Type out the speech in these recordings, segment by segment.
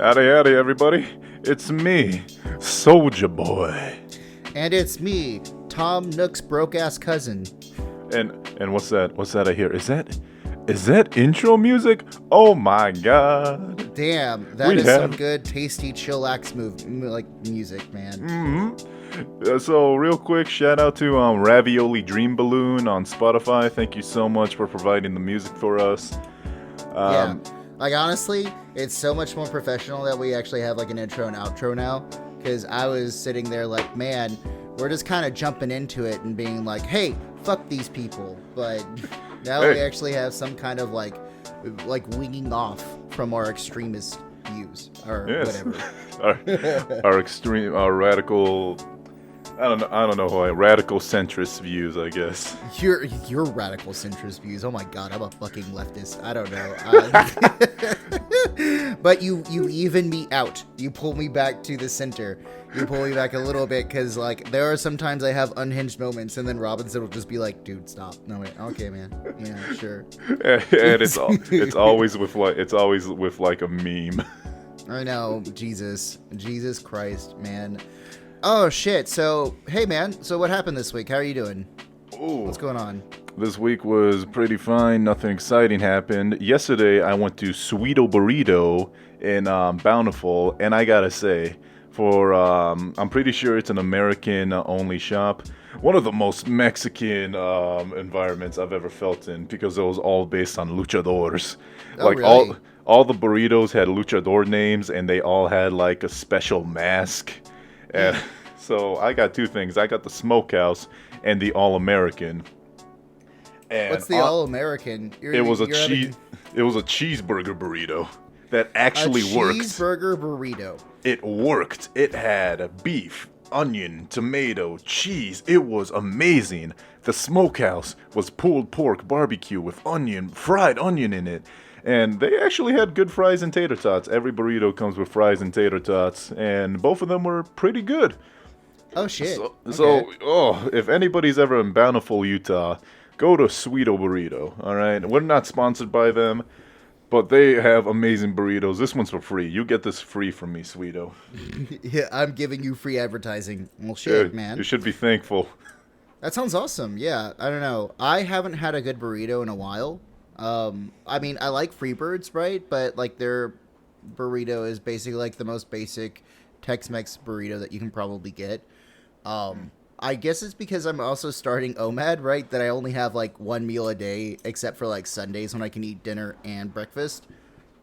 Howdy, everybody. It's me, Soulja Boy. And it's me, Tom Nook's broke-ass cousin. And what's that? What's that I hear? Is that intro music? Oh my god. Damn, that is some good, tasty, chillax music, man. Mm-hmm. So, real quick, shout out to Ravioli Dream Balloon on Spotify. Thank you so much for providing the music for us. Yeah. Like, honestly, it's so much more professional that we actually have, like, an intro and outro now. Because I was sitting there like, man, we're just kind of jumping into it and being like, hey, fuck these people. But now we actually have some kind of, like winging off from our extremist views. Or whatever. our radical... I don't know why. Radical centrist views, I guess. Your radical centrist views. Oh my god, I'm a fucking leftist. I don't know. But you even me out. You pull me back to the center. You pull me back a little bit because like there are sometimes I have unhinged moments, and then Robinson will just be like, "Dude, stop." No wait. Okay, man. Yeah, sure. And it's always with like a meme. I know. Jesus Christ, man. Oh, shit. So, hey, man. So, what happened this week? How are you doing? Ooh. What's going on? This week was pretty fine. Nothing exciting happened. Yesterday, I went to Sweeto Burrito in Bountiful, and I gotta say, I'm pretty sure it's an American-only shop. One of the most Mexican environments I've ever felt in, because it was all based on luchadors. Oh, like, really? all the burritos had luchador names, and they all had, like, a special mask. And so I got two things. I got the Smokehouse and the All-American. And what's the All-American? It was a cheeseburger burrito that actually worked. A cheeseburger burrito. It worked. It had beef, onion, tomato, cheese. It was amazing. The Smokehouse was pulled pork barbecue with fried onion in it. And they actually had good fries and tater tots. Every burrito comes with fries and tater tots, and both of them were pretty good. Oh, shit. So, if anybody's ever in Bountiful, Utah, go to Sweeto Burrito, all right? We're not sponsored by them, but they have amazing burritos. This one's for free. You get this free from me, Sweeto. Yeah, I'm giving you free advertising. Well, shit, man. You should be thankful. That sounds awesome. Yeah, I don't know. I haven't had a good burrito in a while. I mean, I like Freebirds, right? But, like, their burrito is basically, like, the most basic Tex-Mex burrito that you can probably get. I guess it's because I'm also starting OMAD, right? That I only have, like, one meal a day, except for, like, Sundays when I can eat dinner and breakfast.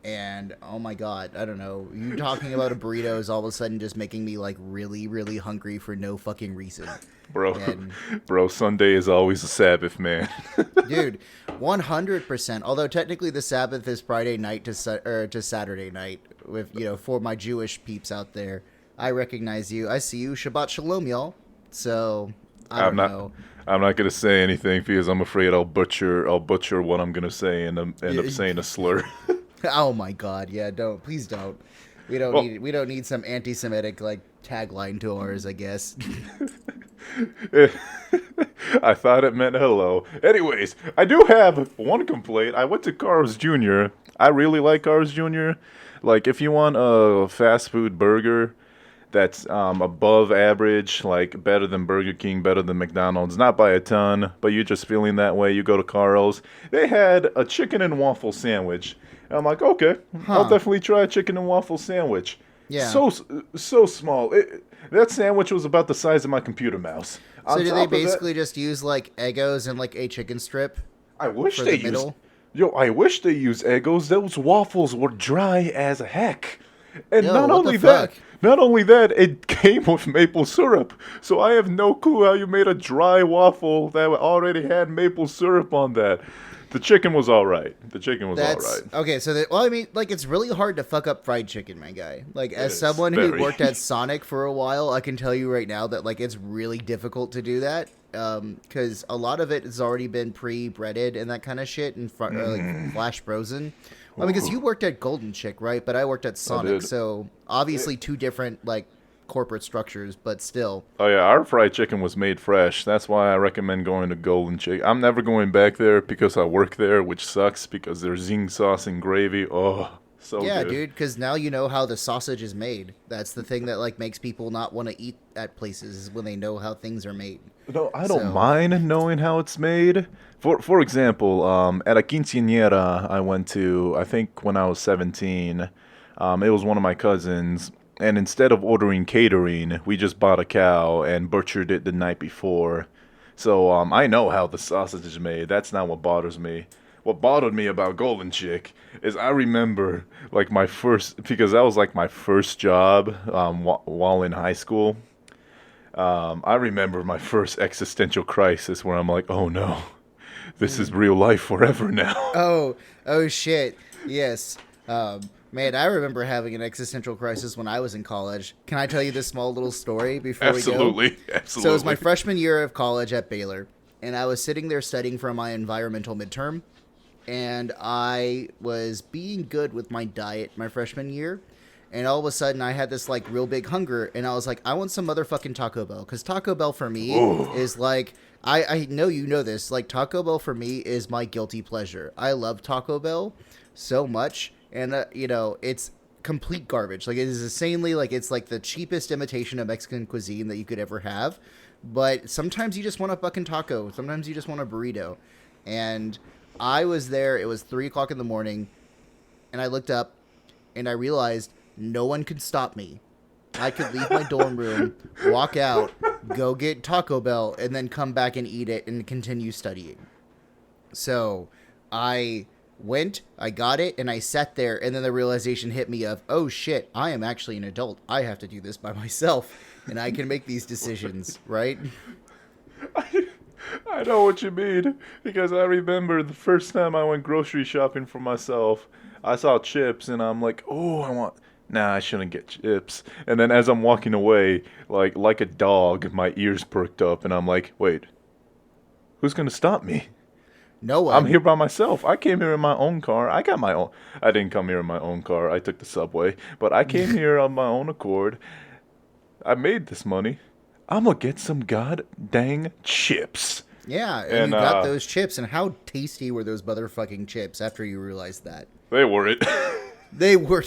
And, oh my god, I don't know. You talking about a burrito is all of a sudden just making me, like, really, really hungry for no fucking reason. Bro, Sunday is always a Sabbath, man. Dude, 100%. Although technically the Sabbath is Friday night to Saturday night. With for my Jewish peeps out there, I recognize you. I see you. Shabbat shalom, y'all. So I don't know. I'm not gonna say anything because I'm afraid I'll butcher what I'm gonna say and end up saying a slur. Oh my god, yeah, please don't. We don't need some anti-Semitic like tagline to ours, I guess. I thought it meant hello. Anyways, I do have one complaint. I went to Carl's Jr. I really like Carl's Jr. Like, if you want a fast food burger that's above average, like better than Burger King, better than McDonald's, not by a ton, but you're just feeling that way, you go to Carl's. They had a chicken and waffle sandwich. And I'm like, okay, I'll definitely try a chicken and waffle sandwich. Yeah. So small. That sandwich was about the size of my computer mouse. So do they basically just use like Eggos and like a chicken strip? I wish they used Eggos. Those waffles were dry as heck. And not only that, it came with maple syrup. So I have no clue how you made a dry waffle that already had maple syrup on that. The chicken was all right. Okay, so I mean, like, it's really hard to fuck up fried chicken, my guy. Like, as someone who worked at Sonic for a while, I can tell you right now that, like, it's really difficult to do that. Because a lot of it has already been pre-breaded and that kind of shit and like flash frozen. Well, because you worked at Golden Chick, right? But I worked at Sonic, so obviously two different, like, corporate structures, but still. Oh yeah, our fried chicken was made fresh. That's why I recommend going to Golden Chick. I'm never going back there because I work there, which sucks because their zing sauce and gravy, So Yeah, good. dude, because now you know how the sausage is made. That's the thing that like makes people not want to eat at places is when they know how things are made. No, I don't So mind knowing how it's made. For example, at a quinceañera I went to, I think when I was 17, it was one of my cousins, and instead of ordering catering, we just bought a cow and butchered it the night before. So I know how the sausage is made. That's not what bothers me. What bothered me about Golden Chick is I remember like my first, because that was like my first job while in high school. I remember my first existential crisis where I'm like, oh no, this is real life forever now. oh, oh shit. Yes. Man, I remember having an existential crisis when I was in college. Can I tell you this small little story before we go? Absolutely, So it was my absolutely. freshman year of college at Baylor, and I was sitting there studying for my environmental midterm, and I was being good with my diet my freshman year, and all of a sudden I had this like real big hunger, and I was like, I want some motherfucking Taco Bell, because Taco Bell for me Ooh. is like, I know you know this, like Taco Bell for me is my guilty pleasure. I love Taco Bell so much, and it's complete garbage. Like it is insanely like it's like the cheapest imitation of Mexican cuisine that you could ever have. But sometimes you just want a fucking taco. Sometimes you just want a burrito. And I was there. It was 3 o'clock in the morning, and I looked up, and I realized no one could stop me. I could leave my dorm room, walk out, go get Taco Bell, and then come back and eat it and continue studying. So I went, I got it, and I sat there, and then the realization hit me of, oh shit, I am actually an adult. I have to do this by myself, and I can make these decisions, right? I know what you mean because I remember the first time I went grocery shopping for myself, I saw chips and I'm like, "Oh, I want Nah, I shouldn't get chips." And then as I'm walking away, like a dog, my ears perked up and I'm like, "Wait, who's going to stop me? No I'm one. here by myself. I came here in my own car. I got my own I didn't come here in my own car. I took the subway, but I came here on my own accord. I made this money. I'm going to get some god dang chips." Yeah, and And you got those chips, and how tasty were those motherfucking chips after you realized that? they were it. They were.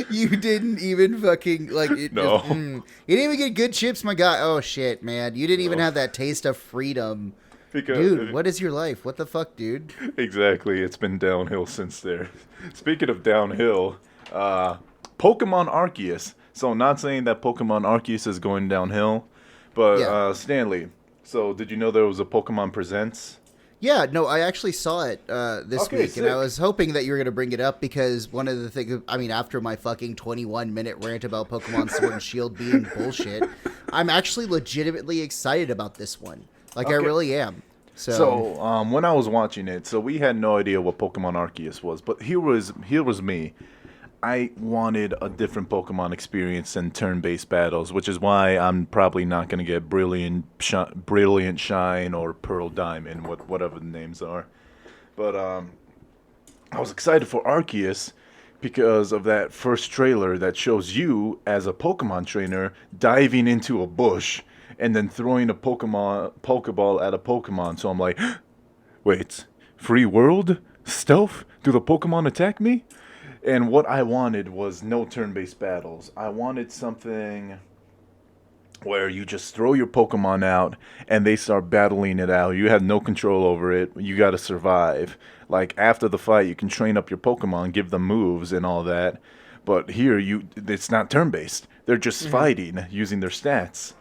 You didn't even fucking like it. No. You didn't even get good chips, my guy. Oh shit, man! You didn't even No. have that taste of freedom, Because dude. What is your life? What the fuck, dude? exactly, it's been downhill since there. Speaking of downhill, Pokemon Arceus. So, not saying that Pokemon Arceus is going downhill, but Yeah. Stanley. So, did you know there was a Pokemon Presents? Yeah, no, I actually saw it this Okay, week, and I sick. was hoping that you were going to bring it up because one of the things, I mean, after my fucking 21-minute rant about Pokemon Sword and Shield being bullshit, I'm actually legitimately excited about this one. Like, I Okay. really am. So, when I was watching it, so we had no idea what Pokemon Arceus was, but here was me. I wanted a different Pokemon experience than turn-based battles, which is why I'm probably not going to get Brilliant Shine or Pearl Diamond, whatever the names are. But I was excited for Arceus because of that first trailer that shows you as a Pokemon trainer diving into a bush and then throwing a Pokeball at a Pokemon. So I'm like, wait, free world? Stealth? Do the Pokemon attack me? And what I wanted was no turn-based battles. I wanted something where you just throw your Pokemon out and they start battling it out. You have no control over it. You got to survive. Like after the fight, you can train up your Pokemon, give them moves and all that. But here, it's not turn-based. They're just fighting using their stats.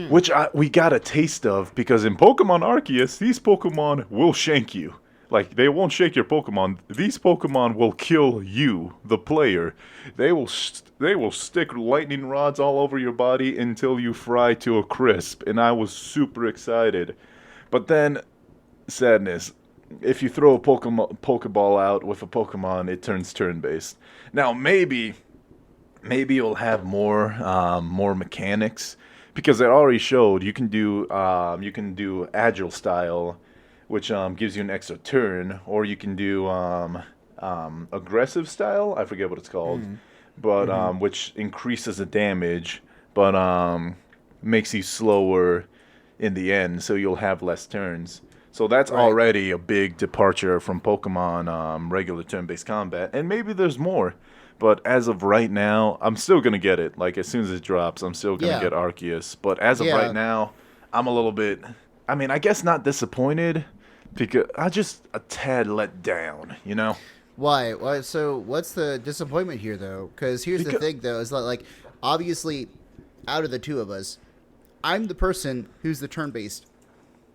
Which we got a taste of because in Pokemon Arceus, these Pokemon will shank you. Like, they won't shake your Pokemon. These Pokemon will kill you, the player. They will stick lightning rods all over your body until you fry to a crisp. And I was super excited. But then, sadness. If you throw a Pokeball out with a Pokemon, it turns turn-based. Now, maybe you'll have more mechanics. Because it already showed you can do agile style, which gives you an extra turn, or you can do aggressive style. I forget what it's called, but which increases the damage, but makes you slower in the end, so you'll have less turns. So that's Right. already a big departure from Pokemon regular turn-based combat, and maybe there's more. But as of right now, I'm still gonna get it. Like as soon as it drops, I'm still gonna Yeah. get Arceus. But as of right Yeah. now, I'm a little bit. I mean, I guess not disappointed because I just a tad let down. You know? Why? Why? So what's the disappointment here, though? Because here's the Because thing, though, is that like obviously, out of the two of us, I'm the person who's the turn-based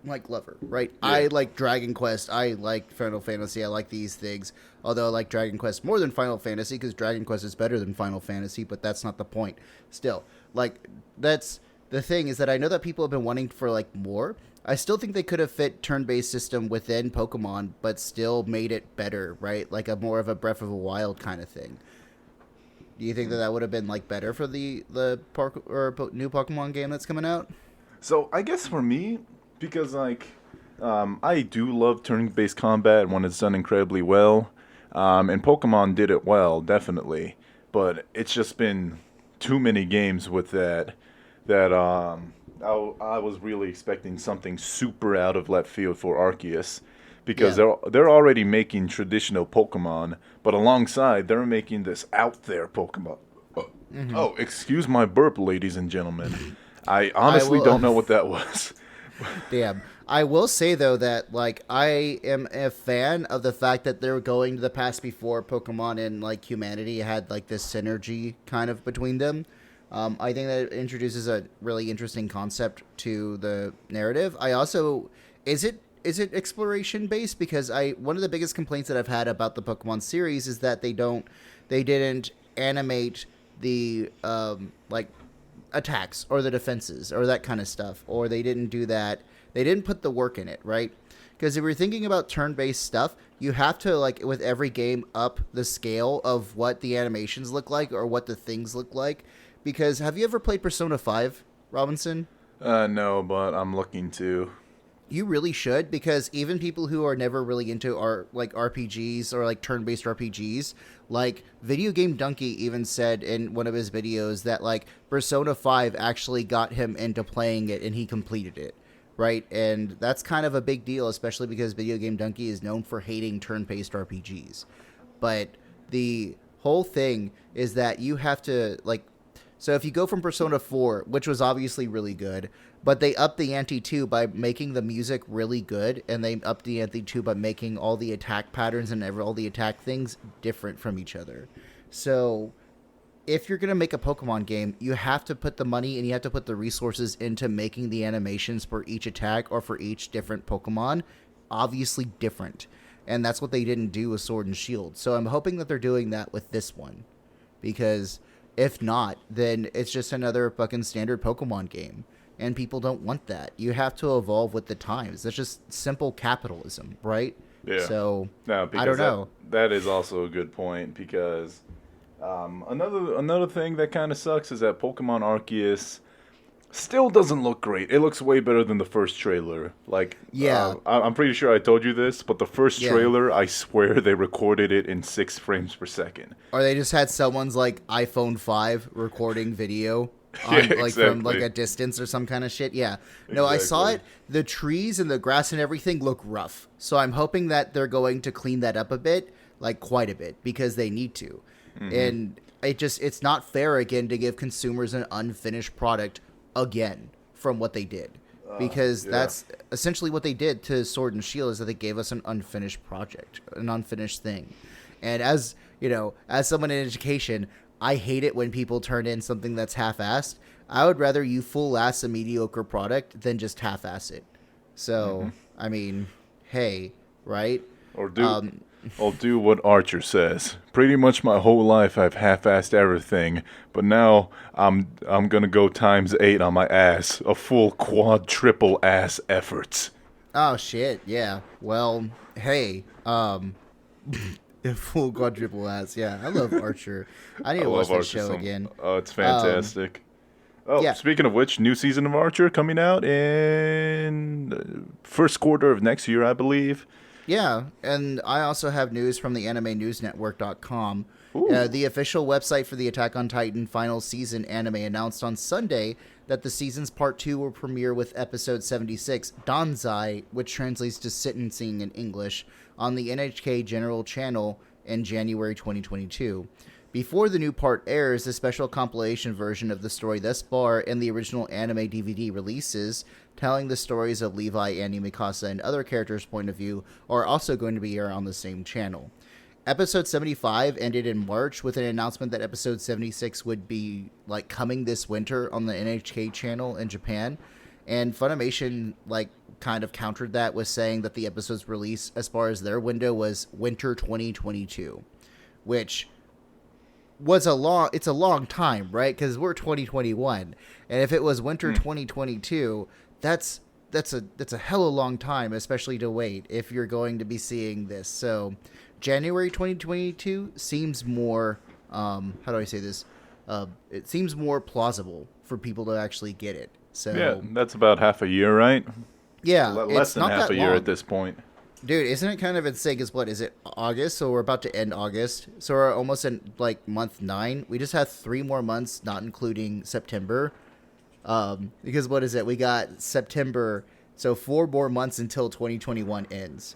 like lover, right? yeah, I like Dragon Quest. I like Final Fantasy. I like these things. Although I like Dragon Quest more than Final Fantasy because Dragon Quest is better than Final Fantasy, but that's not the point. Still, like that's the thing is that I know that people have been wanting for like more. I still think they could have fit turn-based system within Pokemon, but still made it better, right? Like a more of a Breath of the Wild kind of thing. Do you think that that would have been like better for the new Pokemon game that's coming out? so I guess for me, because like I do love turn-based combat when it's done incredibly well, and Pokemon did it well, definitely. But it's just been too many games with that I was really expecting something super out of left field for Arceus. Because Yeah. they're already making traditional Pokemon, but alongside they're making this out there Pokemon. Oh, excuse my burp, ladies and gentlemen. I I honestly will. don't know what that was. Damn. I will say though that like I am a fan of the fact that they're going to the past before Pokemon and like humanity had like this synergy kind of between them. I think that it introduces a really interesting concept to the narrative. I also is it exploration based because I one of the biggest complaints that I've had about the Pokemon series is that they didn't animate the like attacks or the defenses or that kind of stuff, or they didn't do that. They didn't put the work in it, right? Because if you're thinking about turn-based stuff, you have to like with every game up the scale of what the animations look like or what the things look like. Because have you ever played Persona 5, Robinson? No, but I'm looking to. You really should, because even people who are never really into art like RPGs or like turn-based RPGs, like Video Game Donkey even said in one of his videos that like Persona 5 actually got him into playing it and he completed it, right? And that's kind of a big deal, especially because Video Game Donkey is known for hating turn-based RPGs. But the whole thing is that you have to like so if you go from Persona 4, which was obviously really good, but they upped the ante too by making the music really good, and they upped the ante too by making all the attack patterns and all the attack things different from each other. So if you're going to make a Pokemon game, you have to put the money and you have to put the resources into making the animations for each attack or for each different Pokemon obviously different. And that's what they didn't do with Sword and Shield. So I'm hoping that they're doing that with this one. Because if not, then it's just another fucking standard Pokemon game. And people don't want that. You have to evolve with the times. That's just simple capitalism, right? Yeah. So, No, because I don't know. that is also a good point because another thing that kind of sucks is that Pokemon Arceus still doesn't look great. It looks way better than the first trailer. Like, Yeah. I'm pretty sure I told you this, but the first Yeah. trailer, I swear they recorded it in 6 frames per second. Or they just had someone's like iPhone 5 recording video on Yeah, like from like exactly. a distance or some kind of shit. Yeah. No, I saw it. Exactly. The trees and the grass and everything look rough. So I'm hoping that they're going to clean that up a bit, like quite a bit, because they need to. And it's not fair again to give consumers an unfinished product again from what they did. Because yeah. that's essentially what they did to Sword and Shield is that they gave us an unfinished project, an unfinished thing. And as you know, as someone in education, I hate it when people turn in something that's half-assed. I would rather you full-ass a mediocre product than just half-ass it. So, I mean, hey, right? Or I'll do what Archer says. Pretty much my whole life I've half-assed everything, but now I'm gonna go ×8 on my ass. A full quadruple ass efforts. Oh shit, yeah. Well, hey, full quadruple ass. Yeah, I love Archer. I need I to watch love that Archer show so again. Oh, it's fantastic. yeah. Speaking of which, new season of Archer coming out in the first quarter of next year, I believe. Yeah, and I also have news from the AnimeNewsNetwork.com. Ooh. The official website for the Attack on Titan final season anime announced on Sunday that the season's part 2 will premiere with episode 76, Danzai, which translates to sentencing in English, on the NHK General Channel in January 2022. Before the new part airs, a special compilation version of the story thus far and the original anime DVD releases, telling the stories of Levi, Annie, Mikasa, and other characters' point of view, are also going to be aired on the same channel. Episode 75 ended in March with an announcement that episode 76 would be like coming this winter on the NHK channel in Japan, and Funimation like kind of countered that with saying that the episode's release as far as their window was winter 2022, which was it's a long time, right? Because we're 2021, and if it was winter 2022, that's a hell of a long time, especially to wait if you're going to be seeing this. So January 2022 seems more, how do I say this? It seems more plausible for people to actually get it. So Yeah, that's about half a year, right? yeah, Less it's than not half that a year long. at this point. Dude, isn't it kind of insane? Because what is it, August? So we're about to end August. So we're almost in like month 9. We just have 3 more months, not including September. Because what is it? We got September, so 4 more months until 2021 ends.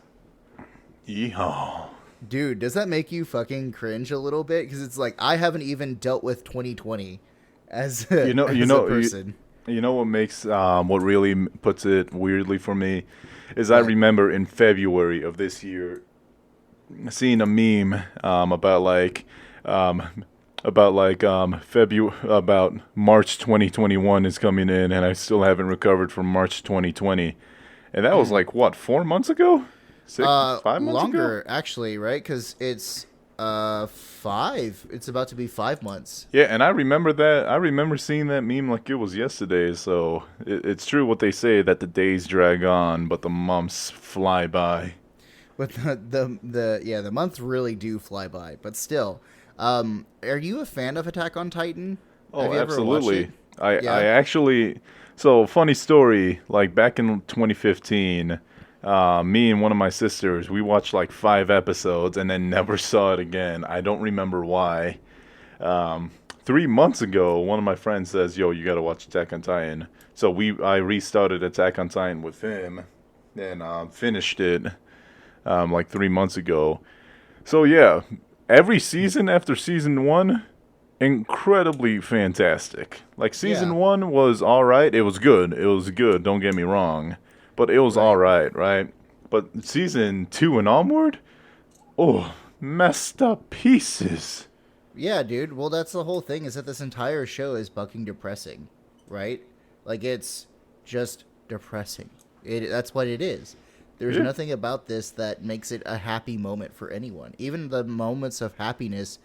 Yeehaw. Dude, does that make you fucking cringe a little bit? Because it's like I haven't even dealt with 2020 as a, You know, a person. You know what makes what really puts it weirdly for me is I remember in February of this year seeing a meme about March 2021 is coming in and I still haven't recovered from March 2020, and that was like what, 4 months ago, 5 months longer ago? actually, right? Because it's 5. It's about to be 5 months. Yeah, and I remember that. I remember seeing that meme like it was yesterday. So it's true what they say, that the days drag on, but the months fly by. But the months really do fly by. But still, are you a fan of Attack on Titan? Oh, Have you ever absolutely. watched it? I actually. So funny story. Like back in 2015, me and one of my sisters, we watched like 5 episodes and then never saw it again. I don't remember why. 3 months ago, one of my friends says, "Yo, you gotta watch Attack on Titan." So I restarted Attack on Titan with him, and finished it like 3 months ago. So yeah, every season after season 1, incredibly fantastic. Like season 1 was all right. It was good. It was good. Don't get me wrong. But it was all right, right? But season 2 and onward, oh, messed up pieces. Yeah, dude. Well, that's the whole thing, is that this entire show is fucking depressing, right? Like, it's just depressing. That's what it is. There's nothing about this that makes it a happy moment for anyone. Even the moments of happiness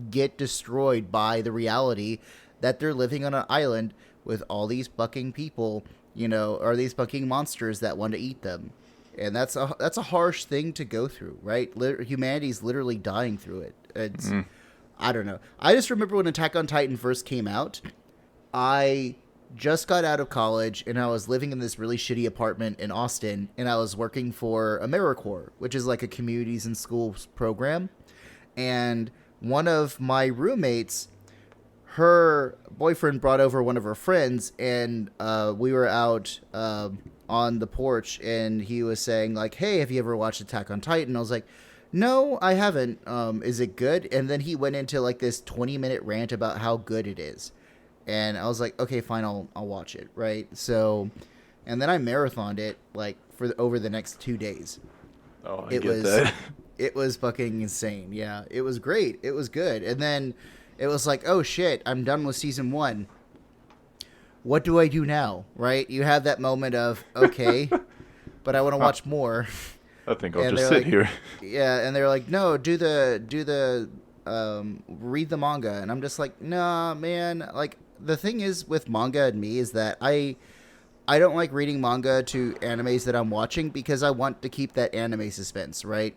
get destroyed by the reality that they're living on an island with all these fucking people, you know, or these fucking monsters that want to eat them. And that's a harsh thing to go through, right? Humanity's literally dying through it. It's I don't know. I just remember when Attack on Titan first came out, I just got out of college and I was living in this really shitty apartment in Austin, and I was working for AmeriCorps, which is like a communities and schools program. And one of my roommates, her boyfriend brought over one of her friends, and we were out on the porch, and he was saying like, "Hey, have you ever watched Attack on Titan?" I was like, "No, I haven't. Is it good?" And then he went into like this 20-minute rant about how good it is. And I was like, "Okay, fine, I'll watch it." Right? So, and then I marathoned it like over the next 2 days. Oh, I get that. It was fucking insane. Yeah, it was great. It was good. And then it was like, "Oh shit, I'm done with season 1. What do I do now?" Right? You have that moment of, okay, but I want to watch more. I think I'll And just they're sit like, here. Yeah, and they're like, "No, do the read the manga." And I'm just like, "Nah, man." Like, the thing is with manga and me is that I don't like reading manga to animes that I'm watching because I want to keep that anime suspense, right?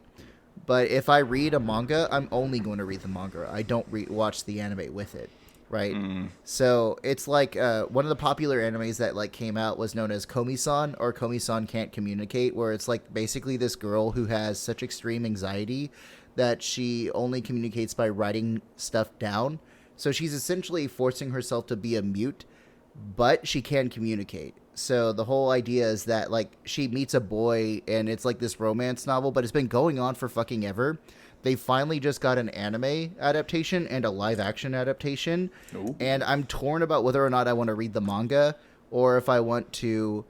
But if I read a manga, I'm only going to read the manga. I don't watch the anime with it, right? So it's like one of the popular animes that like came out was known as Komi-san, or Komi-san Can't Communicate, where it's like basically this girl who has such extreme anxiety that she only communicates by writing stuff down. So she's essentially forcing herself to be a mute, but she can communicate. So the whole idea is that, like, she meets a boy and it's like this romance novel, but it's been going on for fucking ever. They finally just got an anime adaptation and a live action adaptation. Ooh. And I'm torn about whether or not I want to read the manga or if I want to,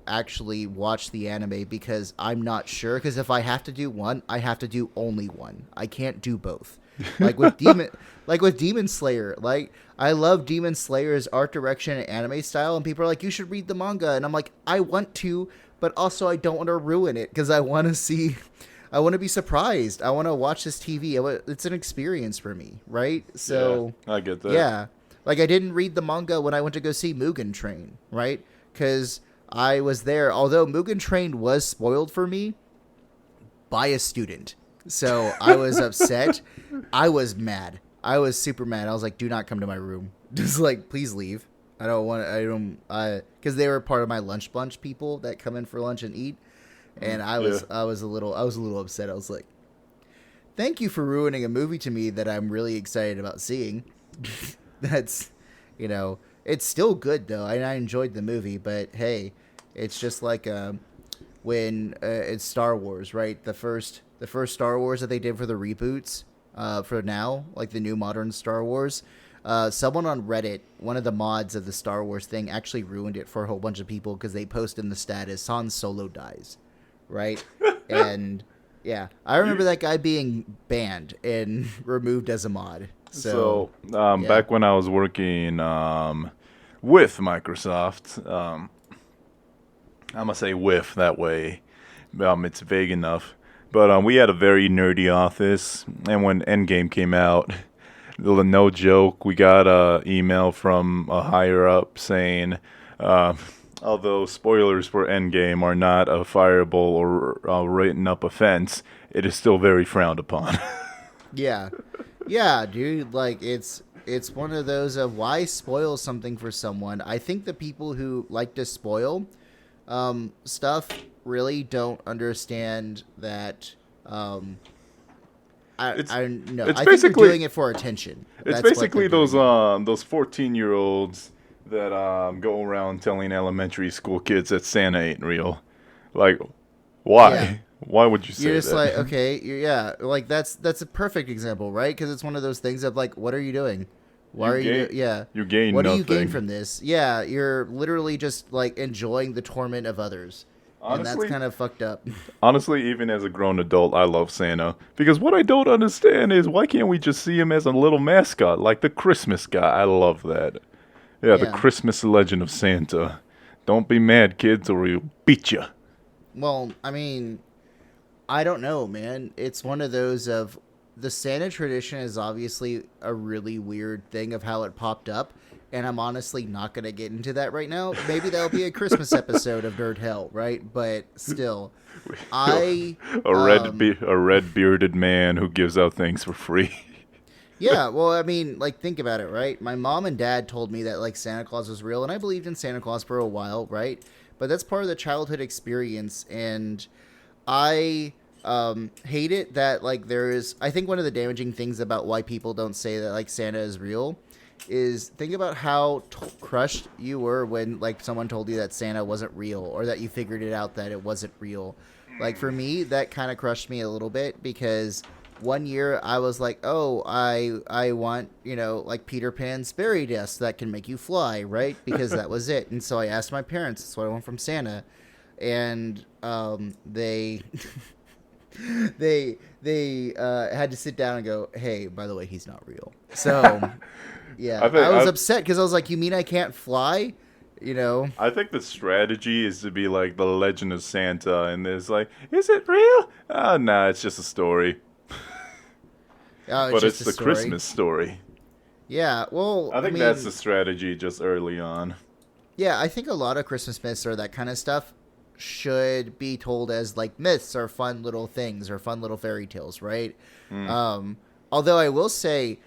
actually watch the anime, because I'm not sure. Because if I have to do one, I have to do only one. I can't do both. Like with Demon Slayer, like I love Demon Slayer's art direction and anime style, and people are like, you should read the manga, and I'm like, I want to, but also I don't want to ruin it because I want to be surprised. I want to watch this TV. It's an experience for me, right? So yeah, I get that. Yeah, like I didn't read the manga when I went to go see Mugen Train, right? Because I was there, although Mugen Train was spoiled for me by a student. So I was upset. I was mad. I was super mad. I was like, do not come to my room. Just like, please leave. Because they were part of my lunch bunch people that come in for lunch and eat. And I was a little upset. I was like, thank you for ruining a movie to me that I'm really excited about seeing. That's, it's still good though. I enjoyed the movie, but hey, it's just like, when it's Star Wars, right? The first Star Wars that they did for the reboots, for now, like the new modern Star Wars, someone on Reddit, one of the mods of the Star Wars thing, actually ruined it for a whole bunch of people because they post in the status, Han Solo dies, right? And yeah, I remember that guy being banned and removed as a mod. So yeah. Back when I was working with Microsoft, I'm going to say with, that way it's vague enough. But we had a very nerdy office, and when Endgame came out, no joke, we got an email from a higher-up saying, although spoilers for Endgame are not a fireable or written-up offense, it is still very frowned upon. Yeah. Yeah, dude, like, it's one of those of why spoil something for someone. I think the people who like to spoil stuff really don't understand that. I think they're doing it for attention. It's basically those 14-year-olds that go around telling elementary school kids that Santa ain't real. Like, why? Yeah. Why would you say that? You're just like, okay, like that's a perfect example, right? Because it's one of those things of like, what are you doing? Why are you? Yeah, you gain. What nothing. do you gain from this? Yeah, you're literally just like enjoying the torment of others. Honestly, and that's kind of fucked up. Honestly, even as a grown adult, I love Santa. Because what I don't understand is, why can't we just see him as a little mascot, like the Christmas guy? I love that. Yeah, the Christmas legend of Santa. Don't be mad, kids, or he'll beat you. Well, I mean, I don't know, man. It's one of those of... The Santa tradition is obviously a really weird thing of how it popped up. And I'm honestly not going to get into that right now. Maybe that'll be a Christmas episode of Nerd Hell, right? But still, a red bearded man who gives out things for free. Yeah, well, I mean, like, think about it, right? My mom and dad told me that, like, Santa Claus was real, and I believed in Santa Claus for a while, right? But that's part of the childhood experience, and I hate it that, like, I think one of the damaging things about why people don't say that, like, Santa is real is think about how crushed you were when, like, someone told you that Santa wasn't real or that you figured it out that it wasn't real. Like, for me, that kind of crushed me a little bit because one year I was like, oh, I want, like Peter Pan's fairy dust that can make you fly, right? Because that was it. And so I asked my parents, that's what I want from Santa. And they had to sit down and go, hey, by the way, he's not real. So... Yeah, I was upset because I was like, you mean I can't fly? I think the strategy is to be like the Legend of Santa, and there's like, is it real? Nah, it's just a story. But it's the story. Christmas story. Yeah, well, I mean, that's the strategy just early on. Yeah, I think a lot of Christmas myths or that kind of stuff should be told as like myths or fun little things or fun little fairy tales, right? Although I will say...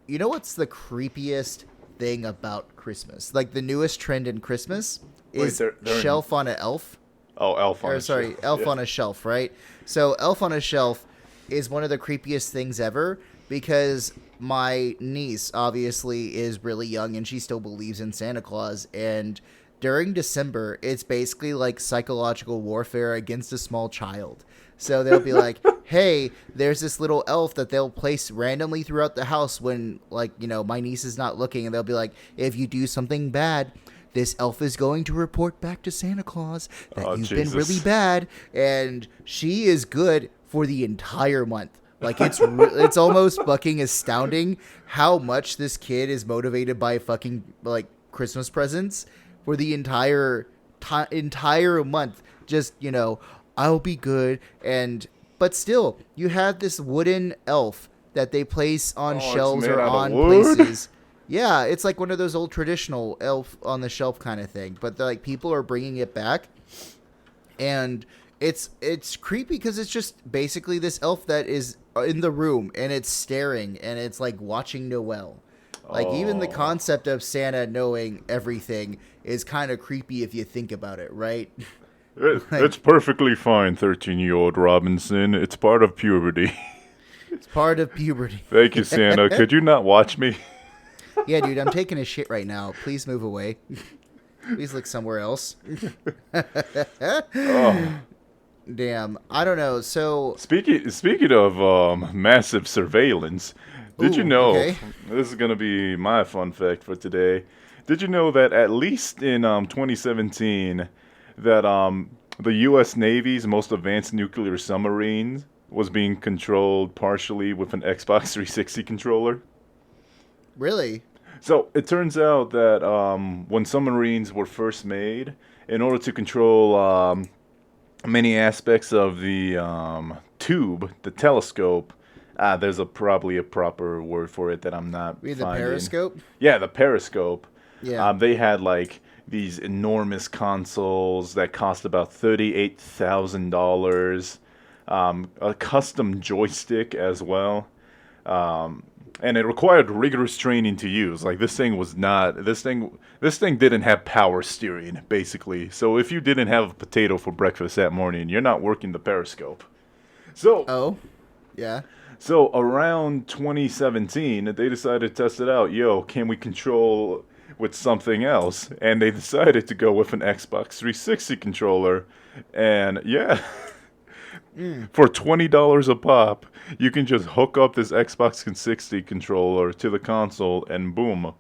You know what's the creepiest thing about Christmas? Like the newest trend in Christmas is shelf on an elf. Oh, elf on a shelf. Elf on a shelf, right? So elf on a shelf is one of the creepiest things ever because my niece obviously is really young and she still believes in Santa Claus. And during December, it's basically like psychological warfare against a small child. So they'll be like, hey, there's this little elf that they'll place randomly throughout the house when, like, you know, my niece is not looking. And they'll be like, if you do something bad, this elf is going to report back to Santa Claus that you've been really bad. And she is good for the entire month. Like, it's almost fucking astounding how much this kid is motivated by fucking, like, Christmas presents for the entire month. Just, you know, I'll be good. But still, you have this wooden elf that they place on shelves or on places. Yeah, it's like one of those old traditional elf on the shelf kind of thing. But like people are bringing it back, and it's creepy because it's just basically this elf that is in the room and it's staring and it's like watching Noel. Like even the concept of Santa knowing everything is kind of creepy if you think about it, right? It's perfectly fine, 13-year-old Robinson. It's part of puberty. It's part of puberty. Thank you, Santa. Could you not watch me? Yeah, dude, I'm taking a shit right now. Please move away. Please look somewhere else. Damn, I don't know. So speaking of massive surveillance, did you know? Okay. This is gonna be my fun fact for today. Did you know that at least in 2017, that the U.S. Navy's most advanced nuclear submarine was being controlled partially with an Xbox 360 controller? Really? So it turns out that when submarines were first made, in order to control many aspects of the tube, the telescope, there's probably a proper word for it that I'm not finding. The periscope? Yeah, the periscope. Yeah. They had like these enormous consoles that cost about $38,000, a custom joystick as well. And it required rigorous training to use. Like this thing didn't have power steering, basically. So if you didn't have a potato for breakfast that morning, you're not working the periscope. Oh, yeah. So around 2017, they decided to test it out. Yo, can we control with something else? And they decided to go with an Xbox 360 controller. And yeah. For $20 a pop, you can just hook up this Xbox 360 controller to the console and boom,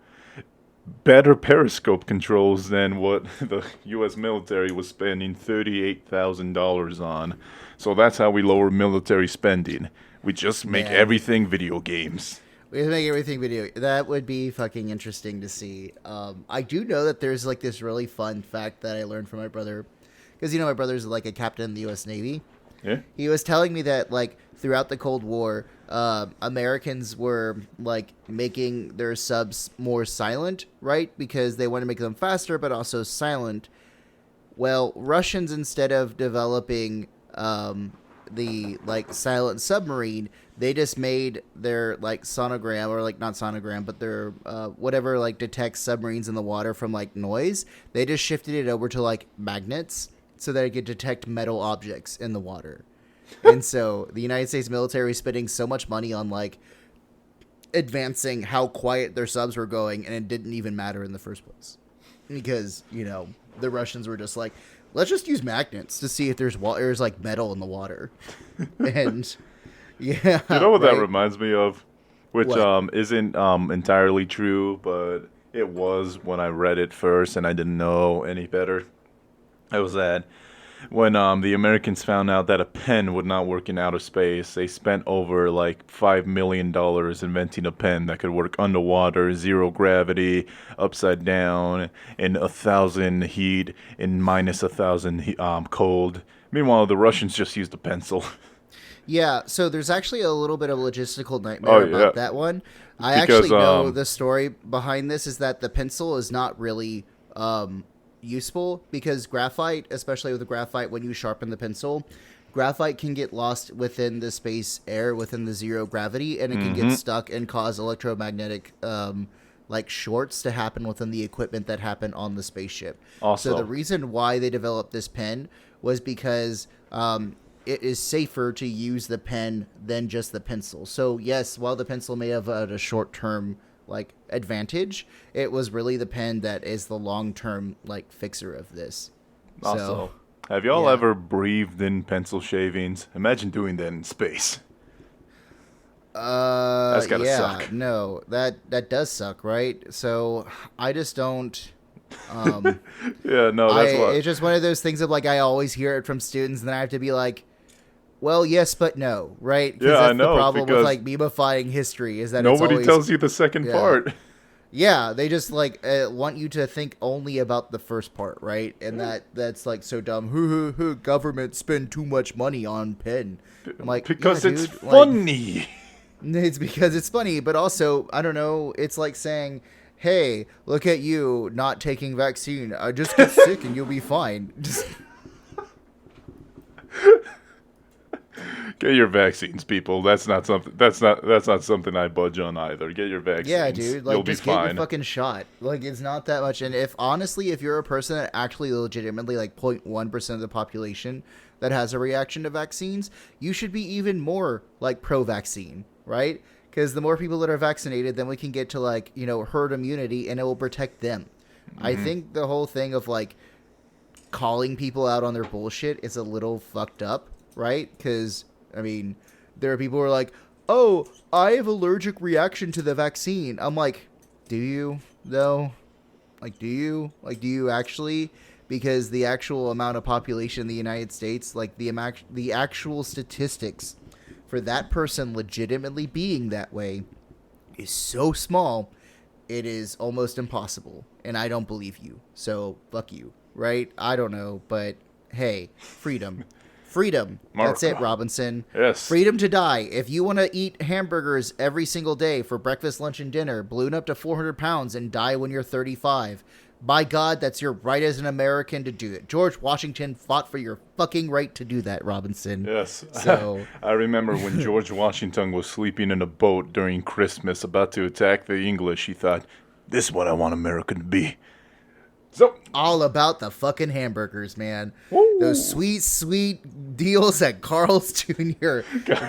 better periscope controls than what the U.S. military was spending $38,000 on. So that's how we lower military spending. We just make everything video games. We make everything video. That would be fucking interesting to see. I do know that there's like this really fun fact that I learned from my brother. Because, you know, my brother's like a captain in the U.S. Navy. Yeah. He was telling me that, like, throughout the Cold War, Americans were, like, making their subs more silent, right? Because they want to make them faster, but also silent. Well, Russians, instead of developing the, like, silent submarine, they just made their, like, sonogram, or, like, not sonogram, but their, whatever, like, detects submarines in the water from, like, noise. They just shifted it over to, like, magnets, so that it could detect metal objects in the water. And so the United States military is spending so much money on, like, advancing how quiet their subs were going, and it didn't even matter in the first place. Because, you know, the Russians were just like, let's just use magnets to see if there's like, metal in the water. And, yeah. You know what that reminds me of? Which isn't entirely true, but it was when I read it first and I didn't know any better. It was that when the Americans found out that a pen would not work in outer space, they spent over like $5 million inventing a pen that could work underwater, zero gravity, upside down, in 1,000 heat, in minus 1,000 cold. Meanwhile, the Russians just used a pencil. Yeah, so there's actually a little bit of a logistical nightmare about that one. I actually know the story behind this is that the pencil is not really useful because graphite, especially with the graphite, when you sharpen the pencil, graphite can get lost within the space air, within the zero gravity, and it can get stuck and cause electromagnetic like shorts to happen within the equipment that happen on the spaceship. Also. So the reason why they developed this pen was because it is safer to use the pen than just the pencil. So yes, while the pencil may have had a short-term like advantage, it was really the pen that is the long-term like fixer of this. Also, So, have y'all yeah. ever breathed in pencil shavings? Imagine doing that in space. That's gotta Yeah, suck. no, that does suck, right? So I just don't. Um, Yeah, no, that's what. it's just one of those things of like I always hear it from students, and then I have to be like, well, yes, but no, right? Because Yeah, I that's the know, problem with because like memifying history is that it's nobody always tells you the second yeah. part. Yeah, they just like want you to think only about the first part, right? And that's like so dumb. Government spend too much money on pen. I'm like, Because yeah, it's dude, like, funny. it's because it's funny, but also I don't know. It's like saying, "Hey, look at you not taking vaccine. I just get sick and you'll be fine." Just Get your vaccines, people. That's not something. That's not something I budge on either. Get your vaccines. yeah, dude. Like, You'll be just get your fine. fucking shot. Like, it's not that much. And if honestly, if you're a person that actually legitimately like 0.1% of the population that has a reaction to vaccines, you should be even more like pro-vaccine, right? Because the more people that are vaccinated, then we can get to like herd immunity, and it will protect them. I think the whole thing of like calling people out on their bullshit is a little fucked up, right? Because I mean, there are people who are like, "Oh, I have allergic reaction to the vaccine." I'm like, "Do you though? Like, do you? Like, do you actually?" Because the actual amount of population in the United States, like the actual statistics for that person legitimately being that way, is so small, it is almost impossible. And I don't believe you. So fuck you, right? I don't know, but hey, freedom. Freedom. That's it, Robinson. Yes. Freedom to die. If you want to eat hamburgers every single day for breakfast, lunch, and dinner, balloon up to 400 pounds, and die when you're 35, by God, that's your right as an American to do it. George Washington fought for your fucking right to do that, Robinson. Yes. So I remember when George Washington was sleeping in a boat during Christmas about to attack the English, he thought, this is what I want America to be. So, all about the fucking hamburgers, man. woo. Those sweet, sweet deals at Carl's Jr.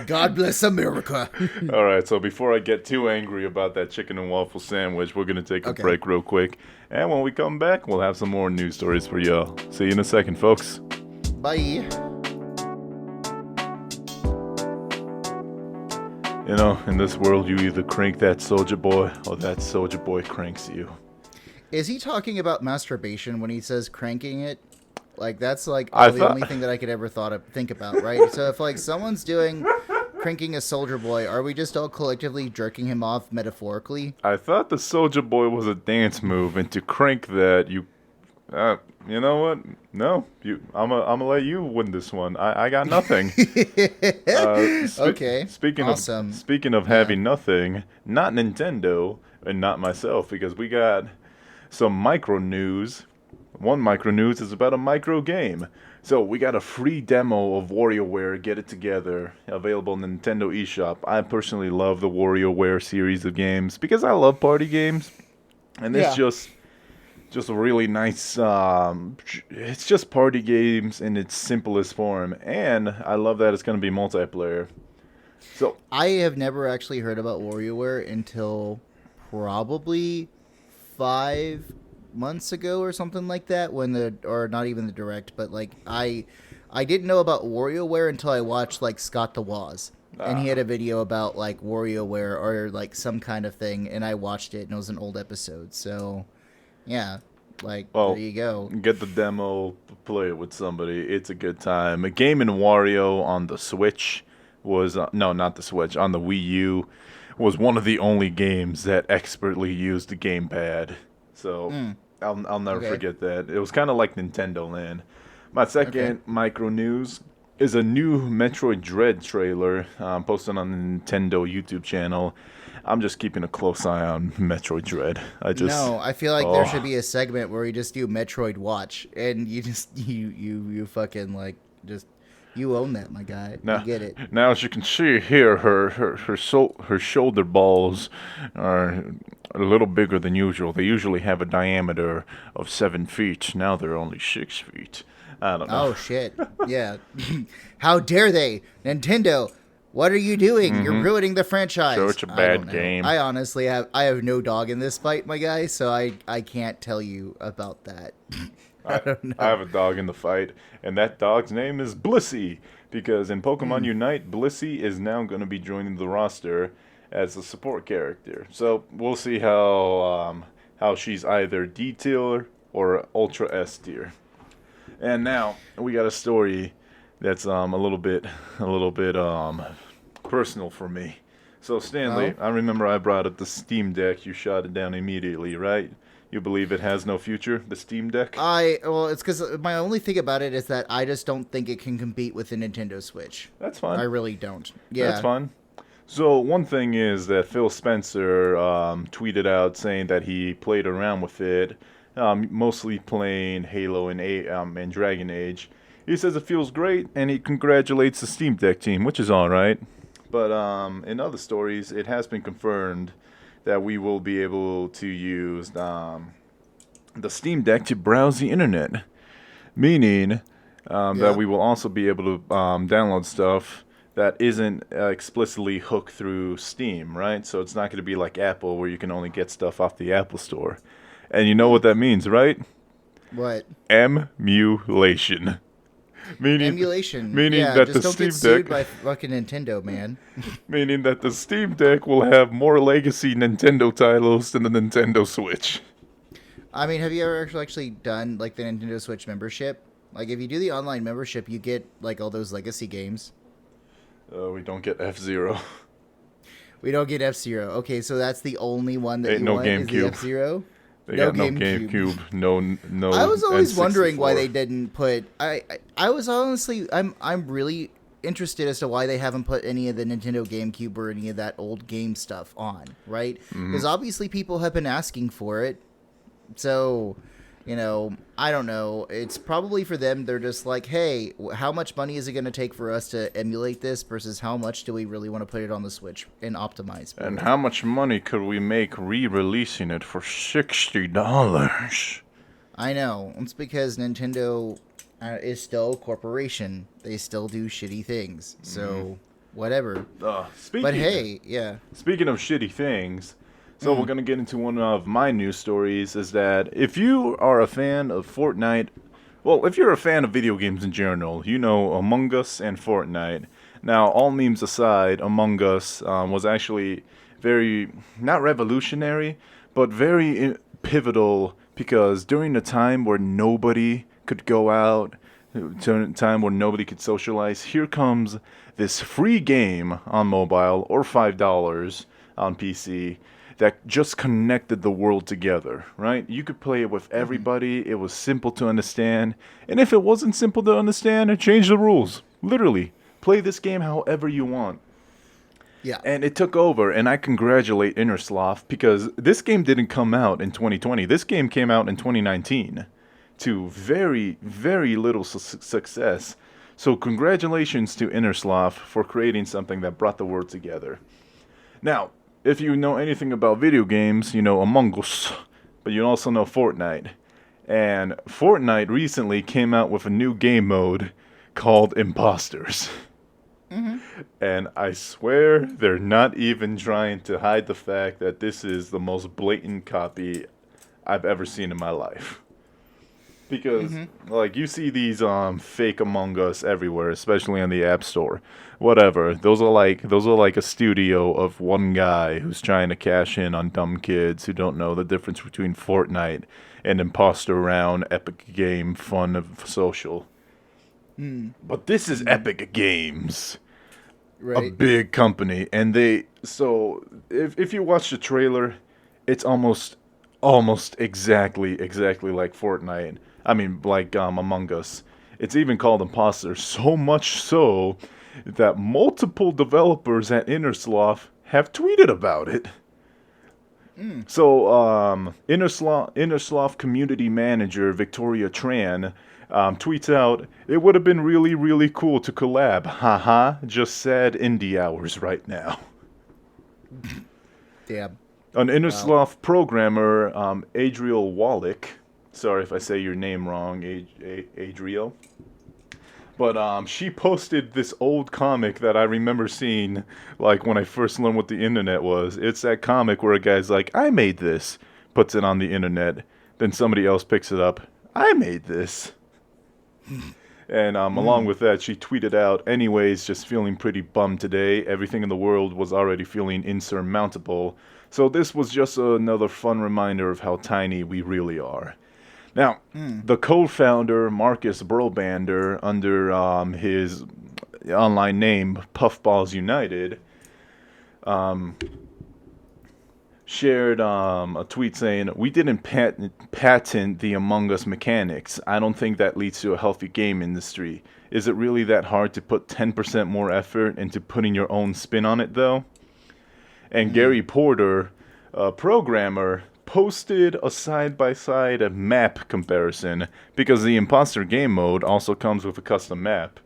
God bless America. All right, so before I get too angry about that chicken and waffle sandwich, we're going to take a Okay. break real quick. And when we come back, we'll have some more news stories for y'all. See you in a second, folks. Bye. You know, in this world, you either crank that Soulja Boy or that Soulja Boy cranks you. Is he talking about masturbation when he says cranking it? Like, that's like I the thought- only thing that I could ever think about, right? So if like someone's doing cranking a Soulja Boy, are we just all collectively jerking him off metaphorically? I thought the Soulja Boy was a dance move, and to crank that, you know what? No, I'm gonna let you win this one. I got nothing. Okay. Speaking Awesome. of having nothing, not Nintendo and not myself, because we got some micro news. One micro news is about a micro game. So we got a free demo of WarioWare Get It Together available in the Nintendo eShop. I personally love the WarioWare series of games because I love party games, and it's just a really nice. It's just party games in its simplest form, and I love that it's going to be multiplayer. So I have never actually heard about WarioWare until probably 5 months ago or something like that, or not even the direct, but like I didn't know about WarioWare until I watched like Scott the Woz, and he had a video about like WarioWare or like some kind of thing, and I watched it, and it was an old episode. So yeah, like Well, there you go. get the demo, play it with somebody. It's a good time. A Game and Wario on the Switch was no, not the Switch, on the Wii U was one of the only games that expertly used the gamepad. So I'll never forget that. It was kind of like Nintendo Land. My second micro news is a new Metroid Dread trailer posted on the Nintendo YouTube channel. I'm just keeping a close eye on Metroid Dread. I feel like there should be a segment where you just do Metroid Watch, and you just you fucking like just you own that, my guy. Now, You get it. Now, as you can see here, her shoulder balls are a little bigger than usual. They usually have a diameter of 7 feet. Now they're only 6 feet. I don't know. Oh shit! Yeah, how dare they, Nintendo? What are you doing? You're ruining the franchise. Such a I don't bad know. game. I honestly have no dog in this fight, my guy. So I can't tell you about that. I don't I know. have a dog in the fight, and that dog's name is Blissey, because in Pokemon Unite, Blissey is now going to be joining the roster as a support character. So we'll see how she's either D tier or Ultra S tier. And now we got a story that's a little bit personal for me. So Stanley, Oh. I remember I brought up the Steam Deck. You shot it down immediately, right? You believe it has no future, the Steam Deck? Well, it's because my only thing about it is that I just don't think it can compete with the Nintendo Switch. That's fine. I really don't. Yeah. That's fine. So one thing is that Phil Spencer tweeted out saying that he played around with it, mostly playing Halo and Dragon Age. He says it feels great, and he congratulates the Steam Deck team, which is all right. But in other stories, it has been confirmed that we will be able to use the Steam Deck to browse the internet, meaning that we will also be able to download stuff that isn't explicitly hooked through Steam, right? So it's not going to be like Apple, where you can only get stuff off the Apple Store. And you know what that means, right? What? Emulation. Emulation. Meaning yeah, that just the don't Steam get sued Deck, by fucking Nintendo, man. meaning that the Steam Deck will have more legacy Nintendo titles than the Nintendo Switch. I mean, have you ever actually done like the Nintendo Switch membership? Like, if you do the online membership, you get like all those legacy games. We don't get F-Zero. We don't get F-Zero. Okay, so that's the only one that Ain't you no want is the GameCube. F-Zero? They got no GameCube, no. I was always N64. wondering why they didn't put. I was honestly, I'm really interested as to why they haven't put any of the Nintendo GameCube or any of that old game stuff on, right? Because obviously people have been asking for it. So, you know, I don't know. It's probably for them. They're just like, hey, how much money is it going to take for us to emulate this versus how much do we really want to put it on the Switch and optimize for And it? how much money could we make re-releasing it for $60? I know. It's because Nintendo is still a corporation. They still do shitty things. So, whatever. But hey, yeah. Speaking of shitty things, so we're going to get into one of my news stories, is that if you are a fan of Fortnite, well, if you're a fan of video games in general, you know Among Us and Fortnite. Now, all memes aside, Among Us was actually very, not revolutionary, but very pivotal, because during a time where nobody could go out, during a time where nobody could socialize, here comes this free game on mobile, or $5 on PC, that just connected the world together, right? You could play it with everybody. It was simple to understand. And if it wasn't simple to understand, change the rules. Literally. Play this game however you want. Yeah. And it took over, and I congratulate Innersloth, because this game didn't come out in 2020. This game came out in 2019 to very, very little success. So congratulations to Innersloth for creating something that brought the world together. Now, if you know anything about video games, you know Among Us, but you also know Fortnite. And Fortnite recently came out with a new game mode called Imposters. And I swear they're not even trying to hide the fact that this is the most blatant copy I've ever seen in my life. Because, like, you see these fake Among Us everywhere, especially on the App Store. Whatever. Those are like a studio of one guy who's trying to cash in on dumb kids who don't know the difference between Fortnite and imposter round, epic game, fun of social. But this is Epic Games. Right. A big company. And so if you watch the trailer, it's almost exactly like Fortnite. I mean, like Among Us. It's even called Imposter, so much so that multiple developers at Innersloth have tweeted about it. So, Innersloth community manager Victoria Tran tweets out, "It would have been really, really cool to collab. Haha, just sad indie hours right now." Damn. An Innersloth programmer, Adriel Wallach, Sorry if I say your name wrong, Adriel. But she posted this old comic that I remember seeing, like, when I first learned what the internet was. It's that comic where a guy's like, I made this, puts it on the internet. Then somebody else picks it up. I made this. And along with that, she tweeted out, anyways, just feeling pretty bummed today. Everything in the world was already feeling insurmountable. So this was just another fun reminder of how tiny we really are. Now, the co-founder, Marcus Burlbander, under his online name, Puffballs United, shared a tweet saying, we didn't patent the Among Us mechanics. I don't think that leads to a healthy game industry. Is it really that hard to put 10% more effort into putting your own spin on it, though? And Gary Porter, a programmer, posted a side-by-side map comparison because the imposter game mode also comes with a custom map.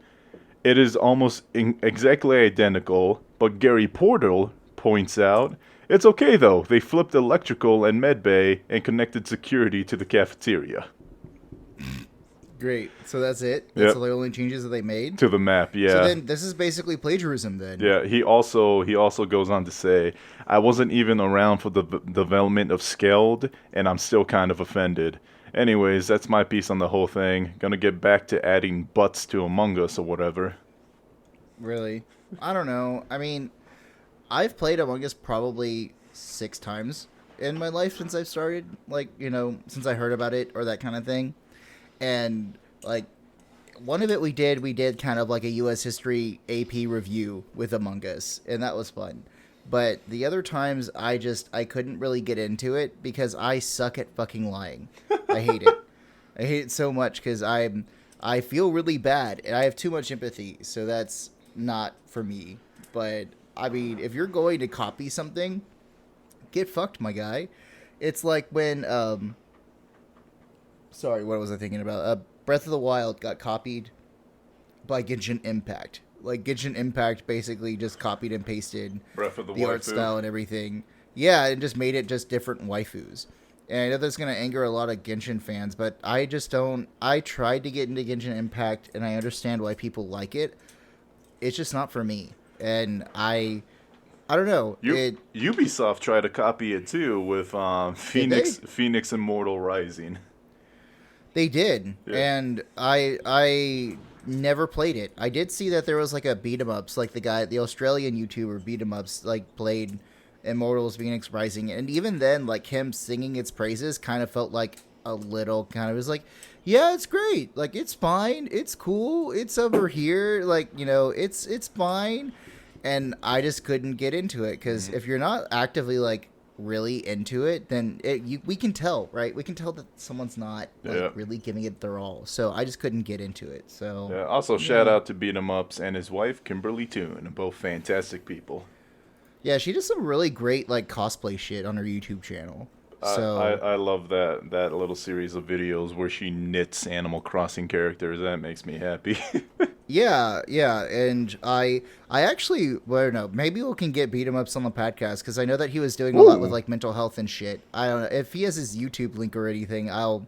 It is almost exactly identical, but Gary Porter points out, it's okay though, they flipped electrical and medbay and connected security to the cafeteria. Great. So that's it? That's the only changes that they made? To the map, yeah. So then this is basically plagiarism then. Yeah, he also goes on to say, I wasn't even around for the development of Skeld, and I'm still kind of offended. Anyways, that's my piece on the whole thing. Gonna get back to adding butts to Among Us or whatever. Really? I don't know. I mean, I've played Among Us probably 6 times in my life since I've started, like, you know, since I heard about it or that kind of thing. And, like, one of it we did kind of like a U.S. history AP review with Among Us, and that was fun. But the other times, I couldn't really get into it because I suck at fucking lying. I hate it. I hate it so much because I feel really bad, and I have too much empathy, so that's not for me. But, I mean, if you're going to copy something, get fucked, my guy. It's like when, sorry, what was I thinking about? Breath of the Wild got copied by Genshin Impact. Like, Genshin Impact basically just copied and pasted Breath of the art style and everything. Yeah, and just made it just different waifus. And I know that's going to anger a lot of Genshin fans, but I just don't... I tried to get into Genshin Impact, and I understand why people like it. It's just not for me. And I don't know. Ubisoft tried to copy it too with Phoenix Immortal Rising. They did, Yeah. and I never played it. I did see that there was like a beat 'em ups, like the Australian YouTuber beat 'em ups, like played Immortals Phoenix Rising, and even then, like him singing its praises kind of felt like a little kind of was like, yeah, it's great, like it's fine, it's cool, it's over here, like you know, it's fine, and I just couldn't get into it because if you're not actively like really into it, then we can tell, right? We can tell that someone's not like really giving it their all. So I just couldn't get into it. So yeah. Also, shout out to Beat 'em Ups and his wife Kimberly Toon, both fantastic people. Yeah, she does some really great like cosplay shit on her YouTube channel. So I love that little series of videos where she knits Animal Crossing characters. That makes me happy. Yeah, and I actually, well, I don't know, maybe we can get Beat 'em Ups on the podcast because I know that he was doing a lot with like mental health and shit. I don't know if he has his YouTube link or anything. I'll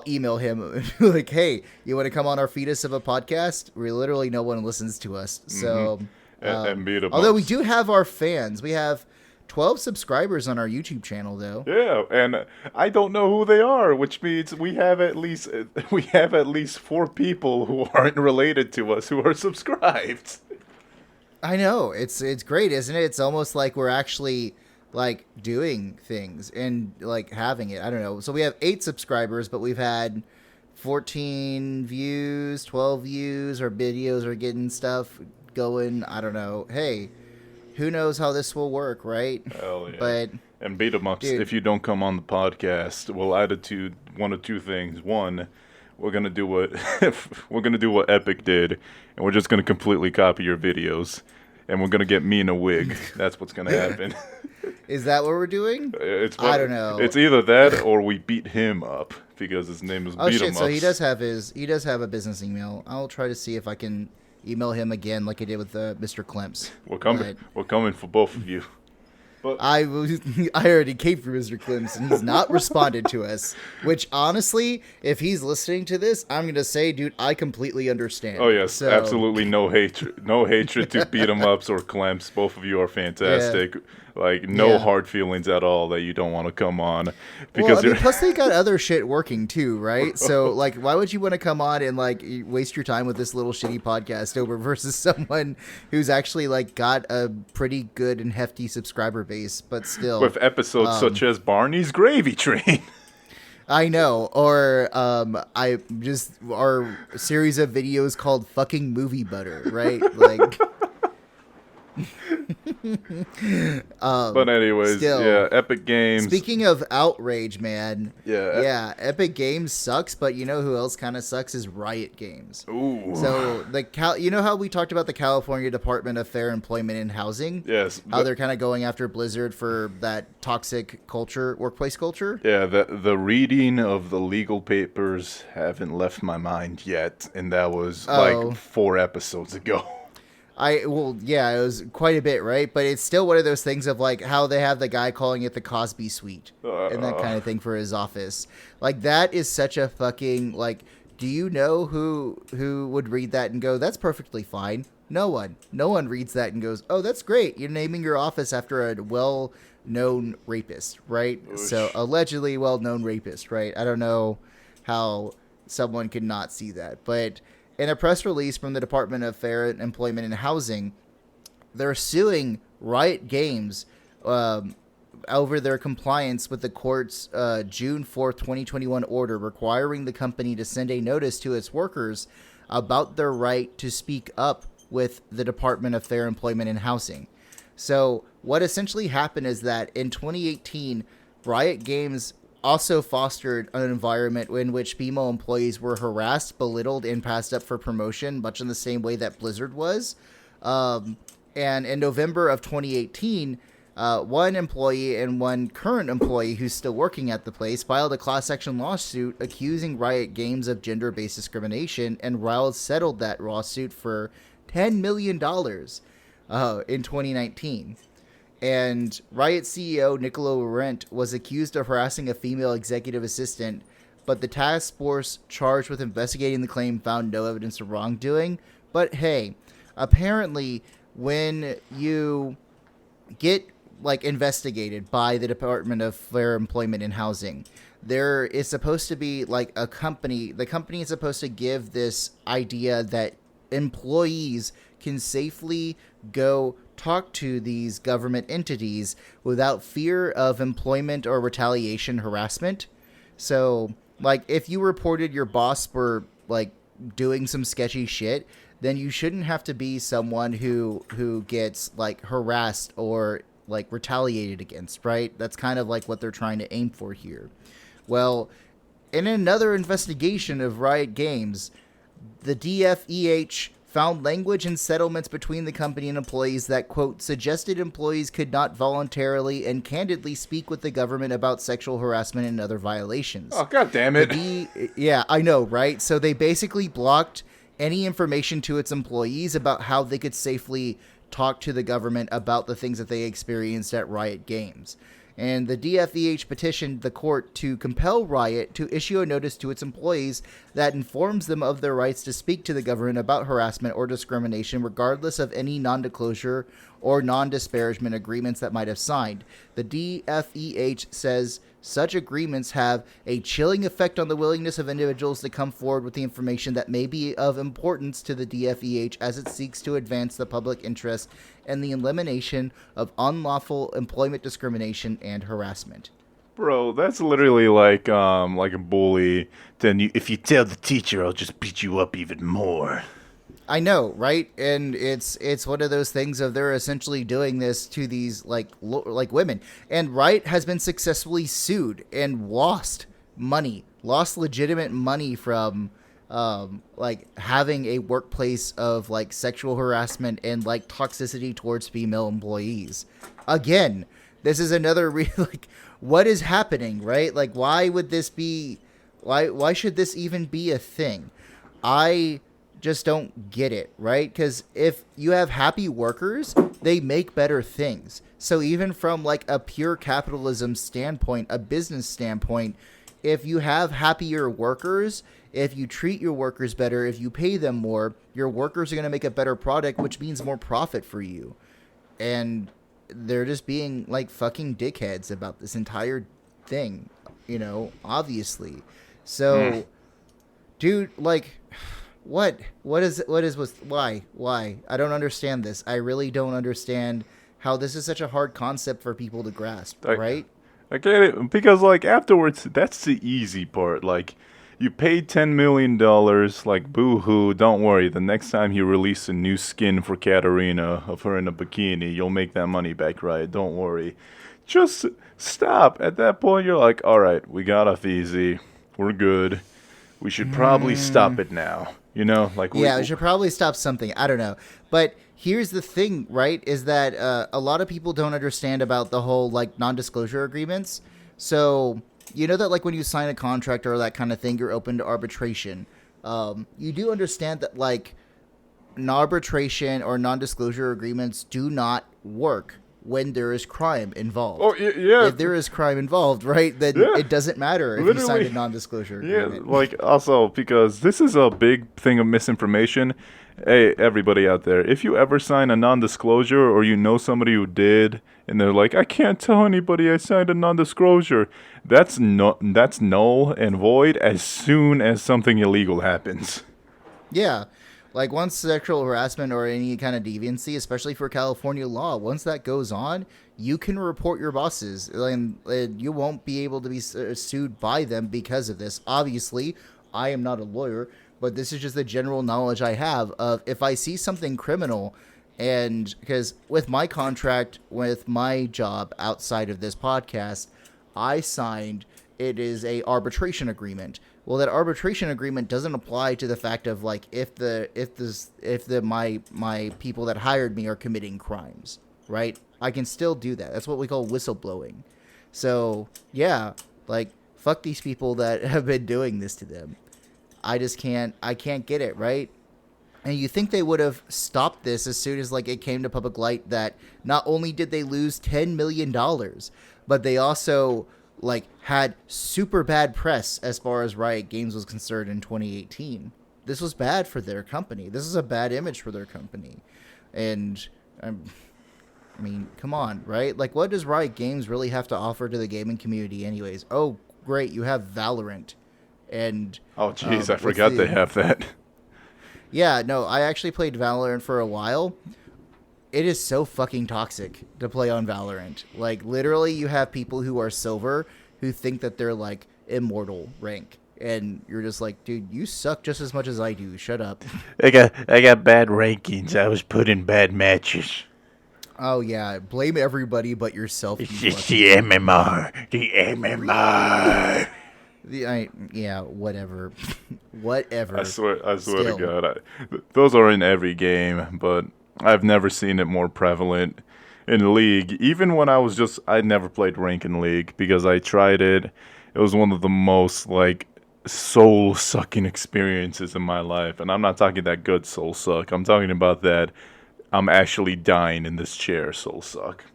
email him like, hey, you want to come on our fetus of a podcast? Literally no one listens to us. So and Beat 'em although Ups. we do have our fans, we have 12 subscribers on our YouTube channel, though. Yeah, and I don't know who they are, which means we have at least 4 people who aren't related to us who are subscribed. I know, it's great, isn't it? It's almost like we're actually like doing things and like having it. I don't know. So we have 8 subscribers, but we've had 14 views, 12 views. Our videos are getting stuff going. I don't know. Hey. Who knows how this will work, right? Hell yeah. But and Beat 'em Ups, if you don't come on the podcast, we'll either do one of 2 things. One, we're gonna do what Ep.8 did, and we're just gonna completely copy your videos, and we're gonna get me in a wig. That's what's gonna happen. Is that what we're doing? I don't know. It's either that or we beat him up because his name is Beat 'em Ups. Oh shit! So he does have a business email. I'll try to see if I can email him again like I did with Mr. Klemps. We're coming for both of you. But I already came for Mr. Klims, and he's not responded to us. Which, honestly, if he's listening to this, I'm gonna say, dude, I completely understand. oh yes, So, absolutely no hatred to beat 'em ups or clamps. Both of you are fantastic. Like no hard feelings at all that you don't want to come on because plus they got other shit working too, right? So like, why would you want to come on and like waste your time with this little shitty podcast over versus someone who's actually like got a pretty good and hefty subscriber base, but still with episodes such as Barney's Gravy Train. I know, or our series of videos called "Fucking Movie Butter," right? Like. But anyways, yeah, Epic Games. Speaking of outrage, man. Yeah. Epic Games sucks, but you know who else kind of sucks is Riot Games. Ooh. So you know how we talked about the California Department of Fair Employment and Housing? Yes. How they're kind of going after Blizzard for that toxic culture, workplace culture? Yeah, the reading of the legal papers haven't left my mind yet, and that was like 4 episodes ago. It was quite a bit, right? But it's still one of those things of like how they have the guy calling it the Cosby Suite and that kind of thing for his office. Like that is such a fucking like. Do you know who would read that and go, "That's perfectly fine"? No one reads that and goes, "Oh, that's great. You're naming your office after a well-known rapist, right?" Oosh. So allegedly well-known rapist, right? I don't know how someone could not see that, but. In a press release from the Department of Fair Employment and Housing, they're suing Riot Games over their compliance with the court's June 4th, 2021 order requiring the company to send a notice to its workers about their right to speak up with the Department of Fair Employment and Housing. So what essentially happened is that in 2018, Riot Games also fostered an environment in which female employees were harassed, belittled, and passed up for promotion, much in the same way that Blizzard was. And in November of 2018, one employee and one current employee who's still working at the place filed a class action lawsuit accusing Riot Games of gender-based discrimination, and Riot settled that lawsuit for $10 million in 2019. And Riot CEO Niccolo Laurent was accused of harassing a female executive assistant, but the task force charged with investigating the claim found no evidence of wrongdoing. But hey, apparently when you get like investigated by the Department of Fair Employment and Housing, there is supposed to be like the company is supposed to give this idea that employees can safely go talk to these government entities without fear of employment or retaliation harassment. So, like, if you reported your boss for, like, doing some sketchy shit, then you shouldn't have to be someone who gets, like, harassed or, like, retaliated against, right? That's kind of, like, what they're trying to aim for here. Well, in another investigation of Riot Games, the DFEH found language in settlements between the company and employees that, quote, suggested employees could not voluntarily and candidly speak with the government about sexual harassment and other violations. Oh, God damn it. Yeah, I know, right? So they basically blocked any information to its employees about how they could safely talk to the government about the things that they experienced at Riot Games. And the DFEH petitioned the court to compel Riot to issue a notice to its employees that informs them of their rights to speak to the government about harassment or discrimination, regardless of any non-disclosure or non-disparagement agreements that might have signed. The DFEH says such agreements have a chilling effect on the willingness of individuals to come forward with the information that may be of importance to the DFEH as it seeks to advance the public interest and the elimination of unlawful employment discrimination and harassment. Bro, that's literally like a bully. Then if you tell the teacher, I'll just beat you up even more. I know, right? And it's one of those things of they're essentially doing this to these like women. And Riot has been successfully sued and lost legitimate money from like having a workplace of like sexual harassment and like toxicity towards female employees. Again, this is another like what is happening, right? Like why should this even be a thing? I just don't get it, right? Because if you have happy workers, they make better things. So even from like a pure capitalism standpoint, a business standpoint, if you have happier workers, if you treat your workers better, if you pay them more, your workers are going to make a better product, which means more profit for you. And they're just being like fucking dickheads about this entire thing, obviously. So, dude, like, why? I don't understand this. I really don't understand how this is such a hard concept for people to grasp, right? I get it, because, like, afterwards, that's the easy part. Like, you paid $10 million, like, boo-hoo, don't worry. The next time you release a new skin for Katarina of her in a bikini, you'll make that money back, right? Don't worry. Just stop. At that point, you're like, all right, we got off easy. We're good. We should probably stop it now. Like, we should probably stop something. I don't know. But here's the thing, right, is that a lot of people don't understand about the whole, like, non-disclosure agreements. So, you know that, like, when you sign a contract or that kind of thing, you're open to arbitration. You do understand that, like, arbitration or non-disclosure agreements do not work when there is crime involved. Oh, yeah. If there is crime involved, right, then it doesn't matter if you sign a non-disclosure agreement. Yeah, like, also, because this is a big thing of misinformation. Hey, everybody out there, if you ever sign a non-disclosure or you know somebody who did, and they're like, I can't tell anybody I signed a non-disclosure, that's null and void as soon as something illegal happens. Yeah. Like, once sexual harassment or any kind of deviancy, especially for California law, once that goes on, you can report your bosses, and you won't be able to be sued by them because of this. Obviously, I am not a lawyer, but this is just the general knowledge I have of if I see something criminal, and because with my contract, with my job outside of this podcast, I signed, it is a arbitration agreement. Well, that arbitration agreement doesn't apply to the fact of, like, if my people that hired me are committing crimes, right? I can still do that. That's what we call whistleblowing. So, yeah, like, fuck these people that have been doing this to them. I can't get it, right? And you think they would have stopped this as soon as, like, it came to public light that not only did they lose $10 million, but they also, like, had super bad press as far as Riot Games was concerned in 2018. This was bad for their company. This is a bad image for their company. And, I mean, come on, right? Like, what does Riot Games really have to offer to the gaming community anyways? Oh, great, you have Valorant. And oh, jeez, I forgot they have that. Yeah, no, I actually played Valorant for a while. It is so fucking toxic to play on Valorant. Like, literally, you have people who are silver who think that they're, like, immortal rank. And you're just like, dude, you suck just as much as I do. Shut up. I got bad rankings. I was put in bad matches. Oh, yeah. Blame everybody but yourself. It's just the MMR. The MMR. Yeah, whatever. Whatever. I swear to God. Those are in every game, but I've never seen it more prevalent in League. Even when I never played rank in League because I tried it. It was one of the most, like, soul-sucking experiences in my life. And I'm not talking that good soul suck. I'm talking about that I'm actually dying in this chair soul suck.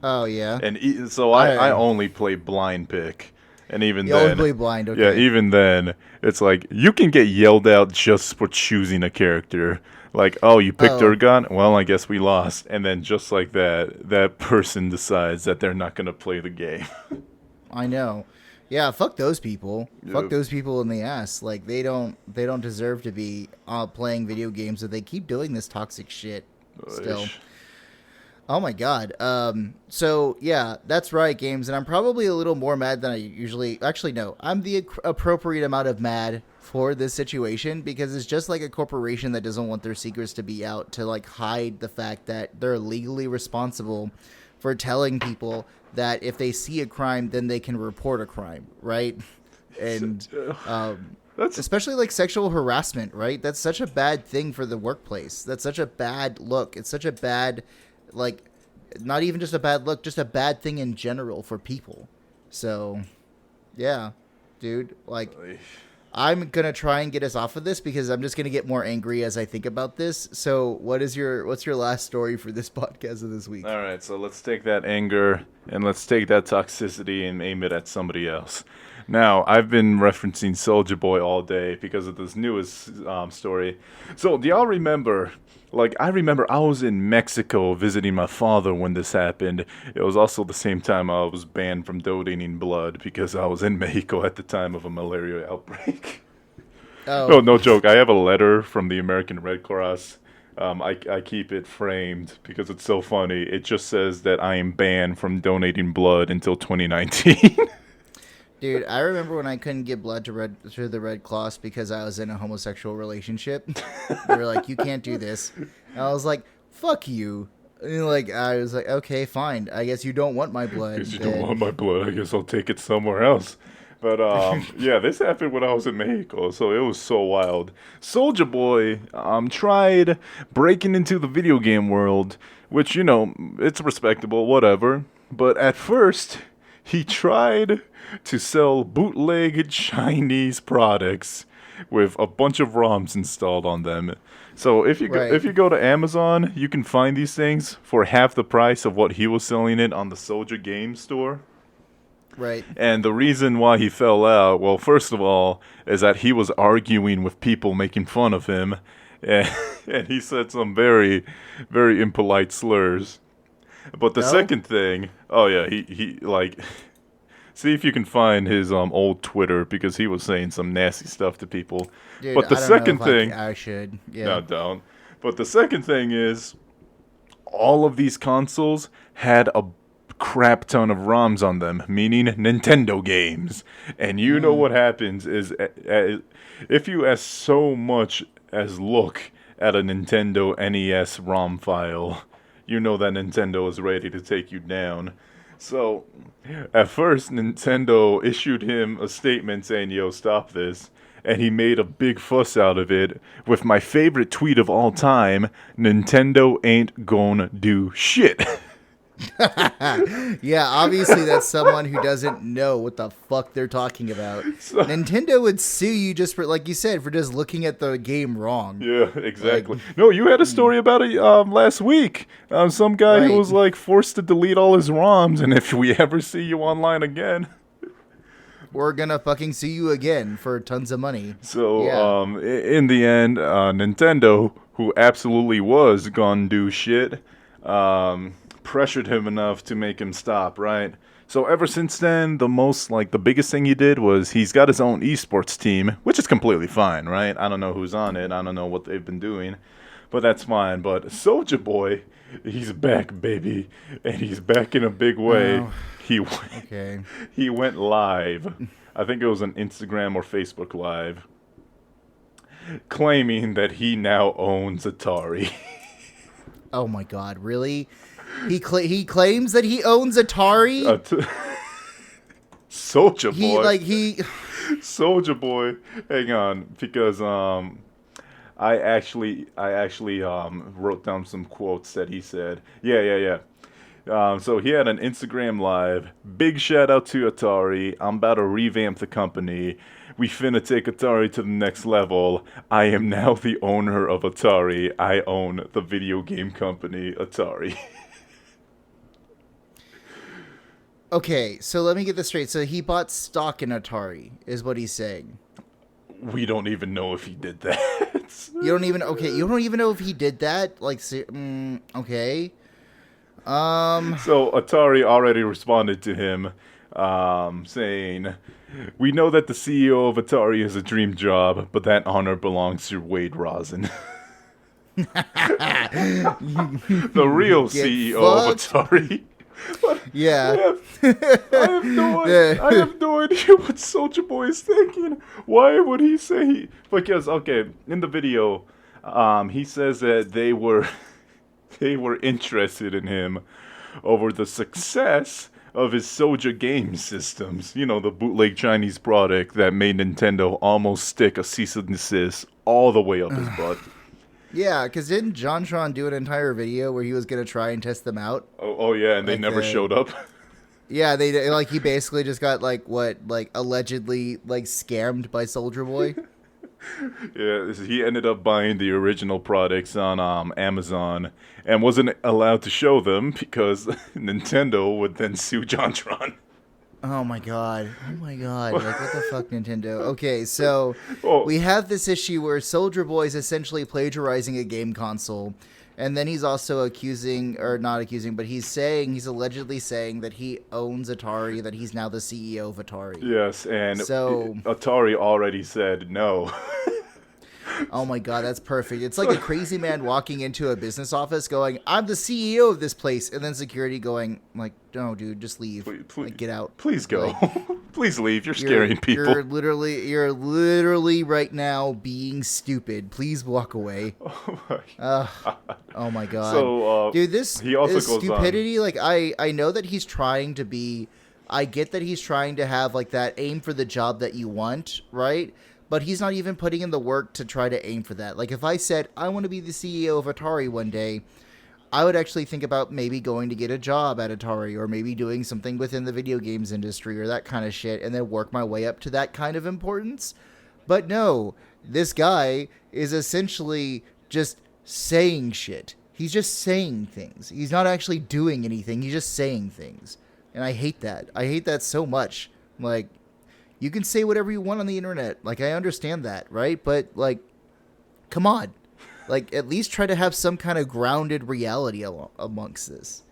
Oh, yeah? And so I only play blind pick. And even then, only play blind, okay. Yeah, even then, it's like, you can get yelled out just for choosing a character. Like, oh, you picked Urgon? Well, I guess we lost. And then just like that person decides that they're not going to play the game. I know. Yeah, fuck those people. Yep. Fuck those people in the ass. Like, they don't deserve to be playing video games if they keep doing this toxic shit still. Oh my god. So yeah, that's Riot Games, and I'm probably a little more mad than I usually. Actually, no, I'm the appropriate amount of mad for this situation because it's just like a corporation that doesn't want their secrets to be out to, like, hide the fact that they're legally responsible for telling people that if they see a crime, then they can report a crime, right? And that's especially, like, sexual harassment, right? That's such a bad thing for the workplace. That's such a bad look. It's such a bad, like, not even just a bad look, just a bad thing in general for people. So, yeah, dude, like, I'm gonna try and get us off of this because I'm just gonna get more angry as I think about this. So, what's your last story for this podcast of this week? All right, so let's take that anger and let's take that toxicity and aim it at somebody else. Now, I've been referencing Soulja Boy all day because of this newest story. So, do y'all remember? Like, I remember I was in Mexico visiting my father when this happened. It was also the same time I was banned from donating blood because I was in Mexico at the time of a malaria outbreak. Oh, No joke. I have a letter from the American Red Cross. I keep it framed because it's so funny. It just says that I am banned from donating blood until 2019. dude, I remember when I couldn't give blood to the Red Cross because I was in a homosexual relationship. They were like, "You can't do this." And I was like, "Fuck you." And I was like, "Okay, fine. I guess you don't want my blood." Because you don't want my blood, I guess I'll take it somewhere else. But, yeah, this happened when I was in Mexico, so it was so wild. Soulja Boy tried breaking into the video game world, which, it's respectable, whatever. But at first, he tried to sell bootleg Chinese products with a bunch of ROMs installed on them. So if you go to Amazon, you can find these things for half the price of what he was selling it on the Soulja Game Store. Right. And the reason why he fell out, well, first of all, is that he was arguing with people making fun of him, and he said some very, very impolite slurs. But the second thing, oh yeah, he see if you can find his old Twitter because he was saying some nasty stuff to people. Dude, but the I don't second know if thing, I should. Yeah. no, don't. But the second thing is, all of these consoles had a crap ton of ROMs on them, meaning Nintendo games. And you know what happens is, if you as so much as look at a Nintendo NES ROM file, you know that Nintendo is ready to take you down. So, at first, Nintendo issued him a statement saying, "Yo, stop this." And he made a big fuss out of it with my favorite tweet of all time, "Nintendo ain't gonna do shit." Yeah, obviously that's someone who doesn't know what the fuck they're talking about. Nintendo would sue you just for, like you said, for just looking at the game wrong. Yeah, exactly. No, you had a story about it last week. Some guy who was forced to delete all his ROMs, and if we ever see you online again, we're gonna fucking sue you again for tons of money. So, in the end, Nintendo, who absolutely was gonna do shit, pressured him enough to make him stop, right? So ever since then, the biggest thing he did was he's got his own esports team, which is completely fine, right? I don't know who's on it. I don't know what they've been doing, but that's fine. But Soulja Boy, he's back, baby, and he's back in a big way. Oh, He went live. I think it was an Instagram or Facebook Live, claiming that he now owns Atari. Oh my God, really? He claims that he owns Atari. Soulja Boy. Soulja Boy. Hang on, because I actually wrote down some quotes that he said. Yeah. So he had an Instagram live. Big shout out to Atari. I'm about to revamp the company. We finna take Atari to the next level. I am now the owner of Atari. I own the video game company Atari. Okay, so let me get this straight. So he bought stock in Atari, is what he's saying. We don't even know if he did that. You don't even know if he did that? Okay. So Atari already responded to him, saying, "We know that the CEO of Atari is a dream job, but that honor belongs to Wade Rosin." The real CEO of Atari. Yeah. I have no idea what Soulja Boy is thinking. Why would he say because in the video, he says that they were interested in him over the success of his Soulja game systems. The bootleg Chinese product that made Nintendo almost stick a cease and desist all the way up his butt. Yeah, because didn't JonTron do an entire video where he was going to try and test them out? Oh yeah, and they never showed up. Yeah, they like he basically just got allegedly scammed by Soulja Boy. Yeah, he ended up buying the original products on Amazon and wasn't allowed to show them because Nintendo would then sue JonTron. Oh my god. Oh my god. Like, what the fuck, Nintendo? Okay, so Oh, we have this issue where Soulja Boy is essentially plagiarizing a game console. And then he's also accusing, or not accusing, but he's allegedly saying that he owns Atari, that he's now the CEO of Atari. yes, and So- Atari already said no. Oh my god, that's perfect. It's like a crazy man walking into a business office going, I'm the CEO of this place. And then security going, like, no, dude, just leave. Please, Like, get out. Please go. Like, Please leave. You're scaring people. You're literally right now being stupid. Please walk away. Oh my. Oh my god. So, dude, this he also is goes stupidity. Like, I know that he's trying to be, I get that he's trying to have like that aim for the job that you want, right? But he's not even putting in the work to try to aim for that. Like, if I said I want to be the CEO of Atari one day, I would actually think about maybe going to get a job at Atari or maybe doing something within the video games industry or that kind of shit and then work my way up to that kind of importance. But no, this guy is essentially just saying shit. He's just saying things. He's not actually doing anything. He's just saying things. And I hate that. I hate that so much. Like, you can say whatever you want on the internet. Like, I understand that, right? But, like, come on. Like, at least try to have some kind of grounded reality amongst this.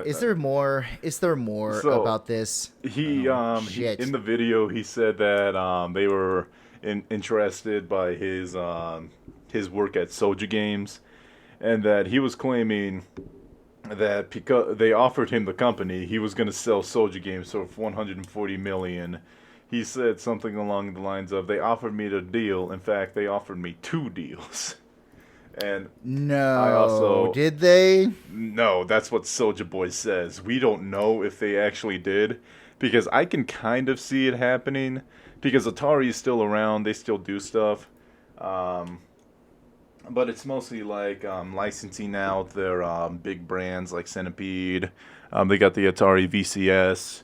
Is there more? Is there more So, about this? He shit. in the video he said that they were interested by his work at Soulja Games, and that he was claiming that because they offered him the company, he was going to sell Soulja Games for $140 million. He said something along the lines of, "They offered me the deal. In fact, they offered me 2 deals." And No. I also- Did they? no, that's what Soulja Boy says. We don't know if they actually did, because I can kind of see it happening, because Atari is still around, they still do stuff, but it's mostly like licensing out their big brands like Centipede. They got the Atari VCS.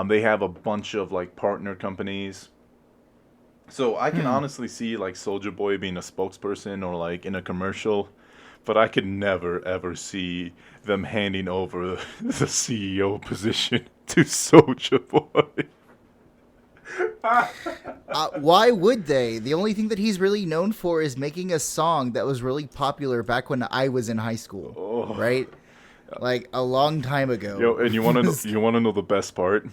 They have a bunch of like partner companies. So I can honestly see like Soulja Boy being a spokesperson or like in a commercial, but I could never ever see them handing over the CEO position to Soulja Boy. Why would they? The only thing that he's really known for is making a song that was really popular back when I was in high school, Oh. right? Like a long time ago. Yo, and you want to know the best part?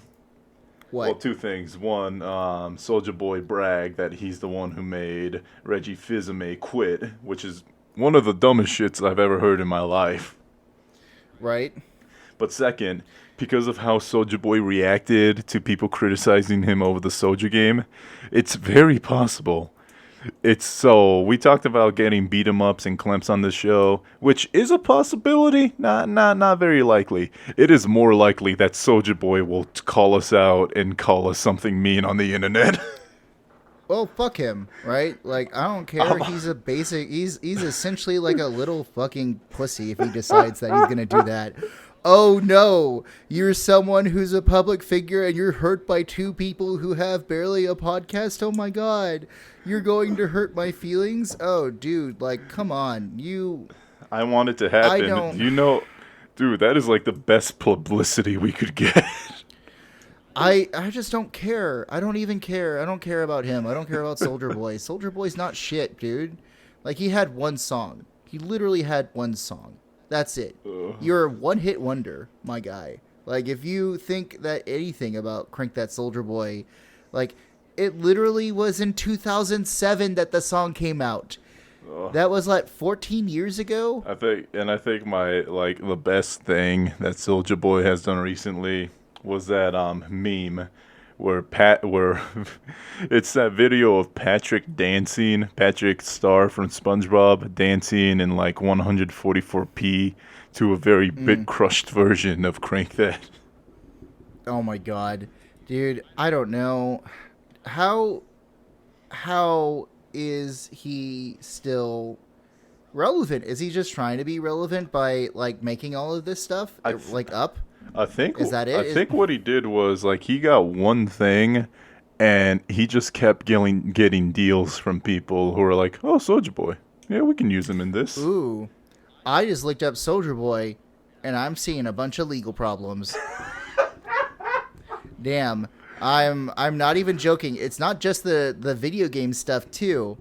What? Well, 2 things. One, Soulja Boy bragged that he's the one who made Reggie Fils-Aimé quit, which is one of the dumbest shits I've ever heard in my life. Right? But second, because of how Soulja Boy reacted to people criticizing him over the Soulja game, it's very possible. We talked about getting beat 'em ups and clamps on this show, which is a possibility, not very likely. It is more likely that Soulja Boy will call us out and call us something mean on the internet. Well, fuck him, right? Like, I don't care. He's essentially like a little fucking pussy if he decides that he's gonna do that. Oh no, you're someone who's a public figure and you're hurt by 2 people who have barely a podcast? Oh my god. You're going to hurt my feelings? Oh, dude, like, come on. I want it to happen. I don't- You know, dude, that is like the best publicity we could get. I just don't care. I don't even care. I don't care about him. I don't care about Soulja Boy. Soulja Boy's not shit, dude. Like, he had 1 song. He literally had 1 song. That's it. You're a one-hit wonder, my guy. Like, if you think that anything about Crank That Soulja Boy, like, it literally was in 2007 that the song came out. That was like 14 years ago. I think my like the best thing that Soulja Boy has done recently was that meme where it's that video of Patrick Star from SpongeBob dancing in like 144p to a very bit crushed version of Crank That. Oh my god. Dude, I don't know. How is he still relevant? Is he just trying to be relevant by like making all of this stuff up? I think Is that it? I think what he did was like he got one thing, and he just kept getting deals from people who were like, "Oh, Soulja Boy, yeah, we can use him in this." Ooh, I just looked up Soulja Boy, and I'm seeing a bunch of legal problems. Damn, I'm not even joking. It's not just the video game stuff too.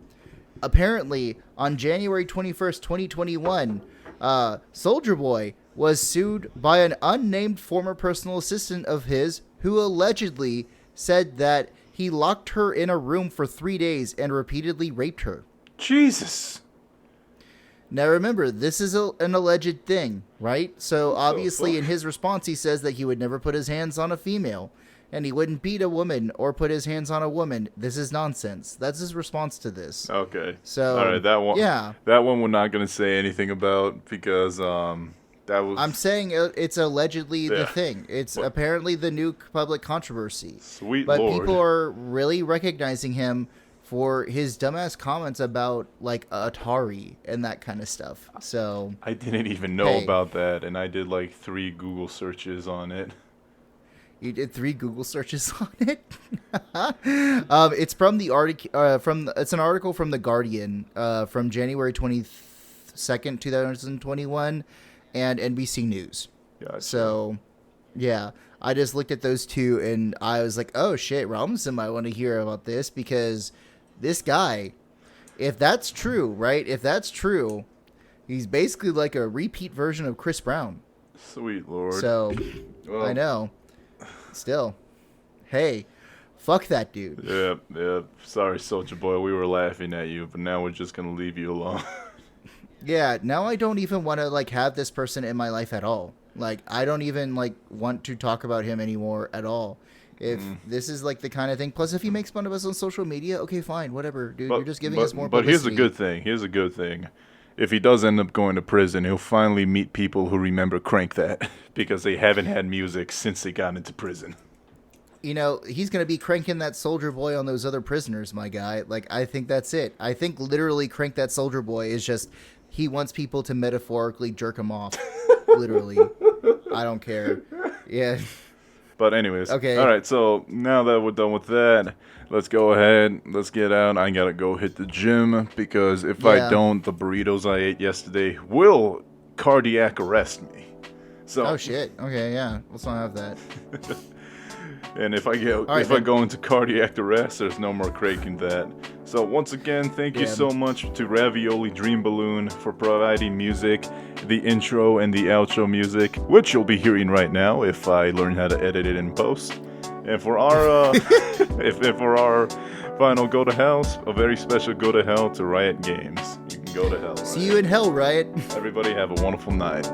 Apparently, on January 21st, 2021, Soulja Boy was sued by an unnamed former personal assistant of his who allegedly said that he locked her in a room for 3 days and repeatedly raped her. Jesus. Now remember, this is an alleged thing, right? So What the obviously fuck? in his response he says that he would never put his hands on a female, and he wouldn't beat a woman or put his hands on a woman. This is nonsense. That's his response to this. Okay. So, all right, that one. yeah. That one we're not gonna say anything about because that was. I'm saying it's allegedly the Yeah. thing. It's What? apparently the new public controversy. Sweet But Lord. people are really recognizing him for his dumbass comments about like Atari and that kind of stuff. So I didn't even know Hey. about that, and I did like 3 Google searches on it. you did 3 Google searches on it. It's from the article. It's an article from the Guardian from January 22nd, 2021, and NBC News. Gotcha. So, yeah, I just looked at those two and I was like, oh shit, Robinson might want to hear about this because this guy, if that's true, right? If that's true, he's basically like a repeat version of Chris Brown. Sweet Lord. So, Well, I know. Still, hey, fuck that dude. Yeah. Sorry, Soulja Boy, we were laughing at you, but now we're just gonna leave you alone. Yeah, now I don't even want to like have this person in my life at all. Like I don't even like want to talk about him anymore at all. If this is like the kind of thing, plus if he makes fun of us on social media, okay, fine, whatever, dude. You're just giving us more But here's a publicity. good thing. Here's a good thing. If he does end up going to prison, he'll finally meet people who remember Crank That because they haven't had music since they got into prison. You know, he's gonna be cranking that Soulja Boy on those other prisoners, my guy. Like I think that's it. I think literally Crank That Soulja Boy is just he wants people to metaphorically jerk him off. Literally. I don't care. Yeah. But anyways, Okay. all right. So now that we're done with that, let's go ahead. Let's get out. I gotta go hit the gym because if Yeah. I don't, the burritos I ate yesterday will cardiac arrest me. So Oh shit. Okay, yeah. Let's not have that. and if I right, I then. go into cardiac arrest, there's no more cranking that. So once again, thank you Yeah. so much to Ravioli Dream Balloon for providing music, the intro and the outro music, which you'll be hearing right now if I learn how to edit it in post. And for our if for our final go to hell, a very special go to hell to Riot Games. You can go to hell. See you in hell, Riot. Everybody have a wonderful night.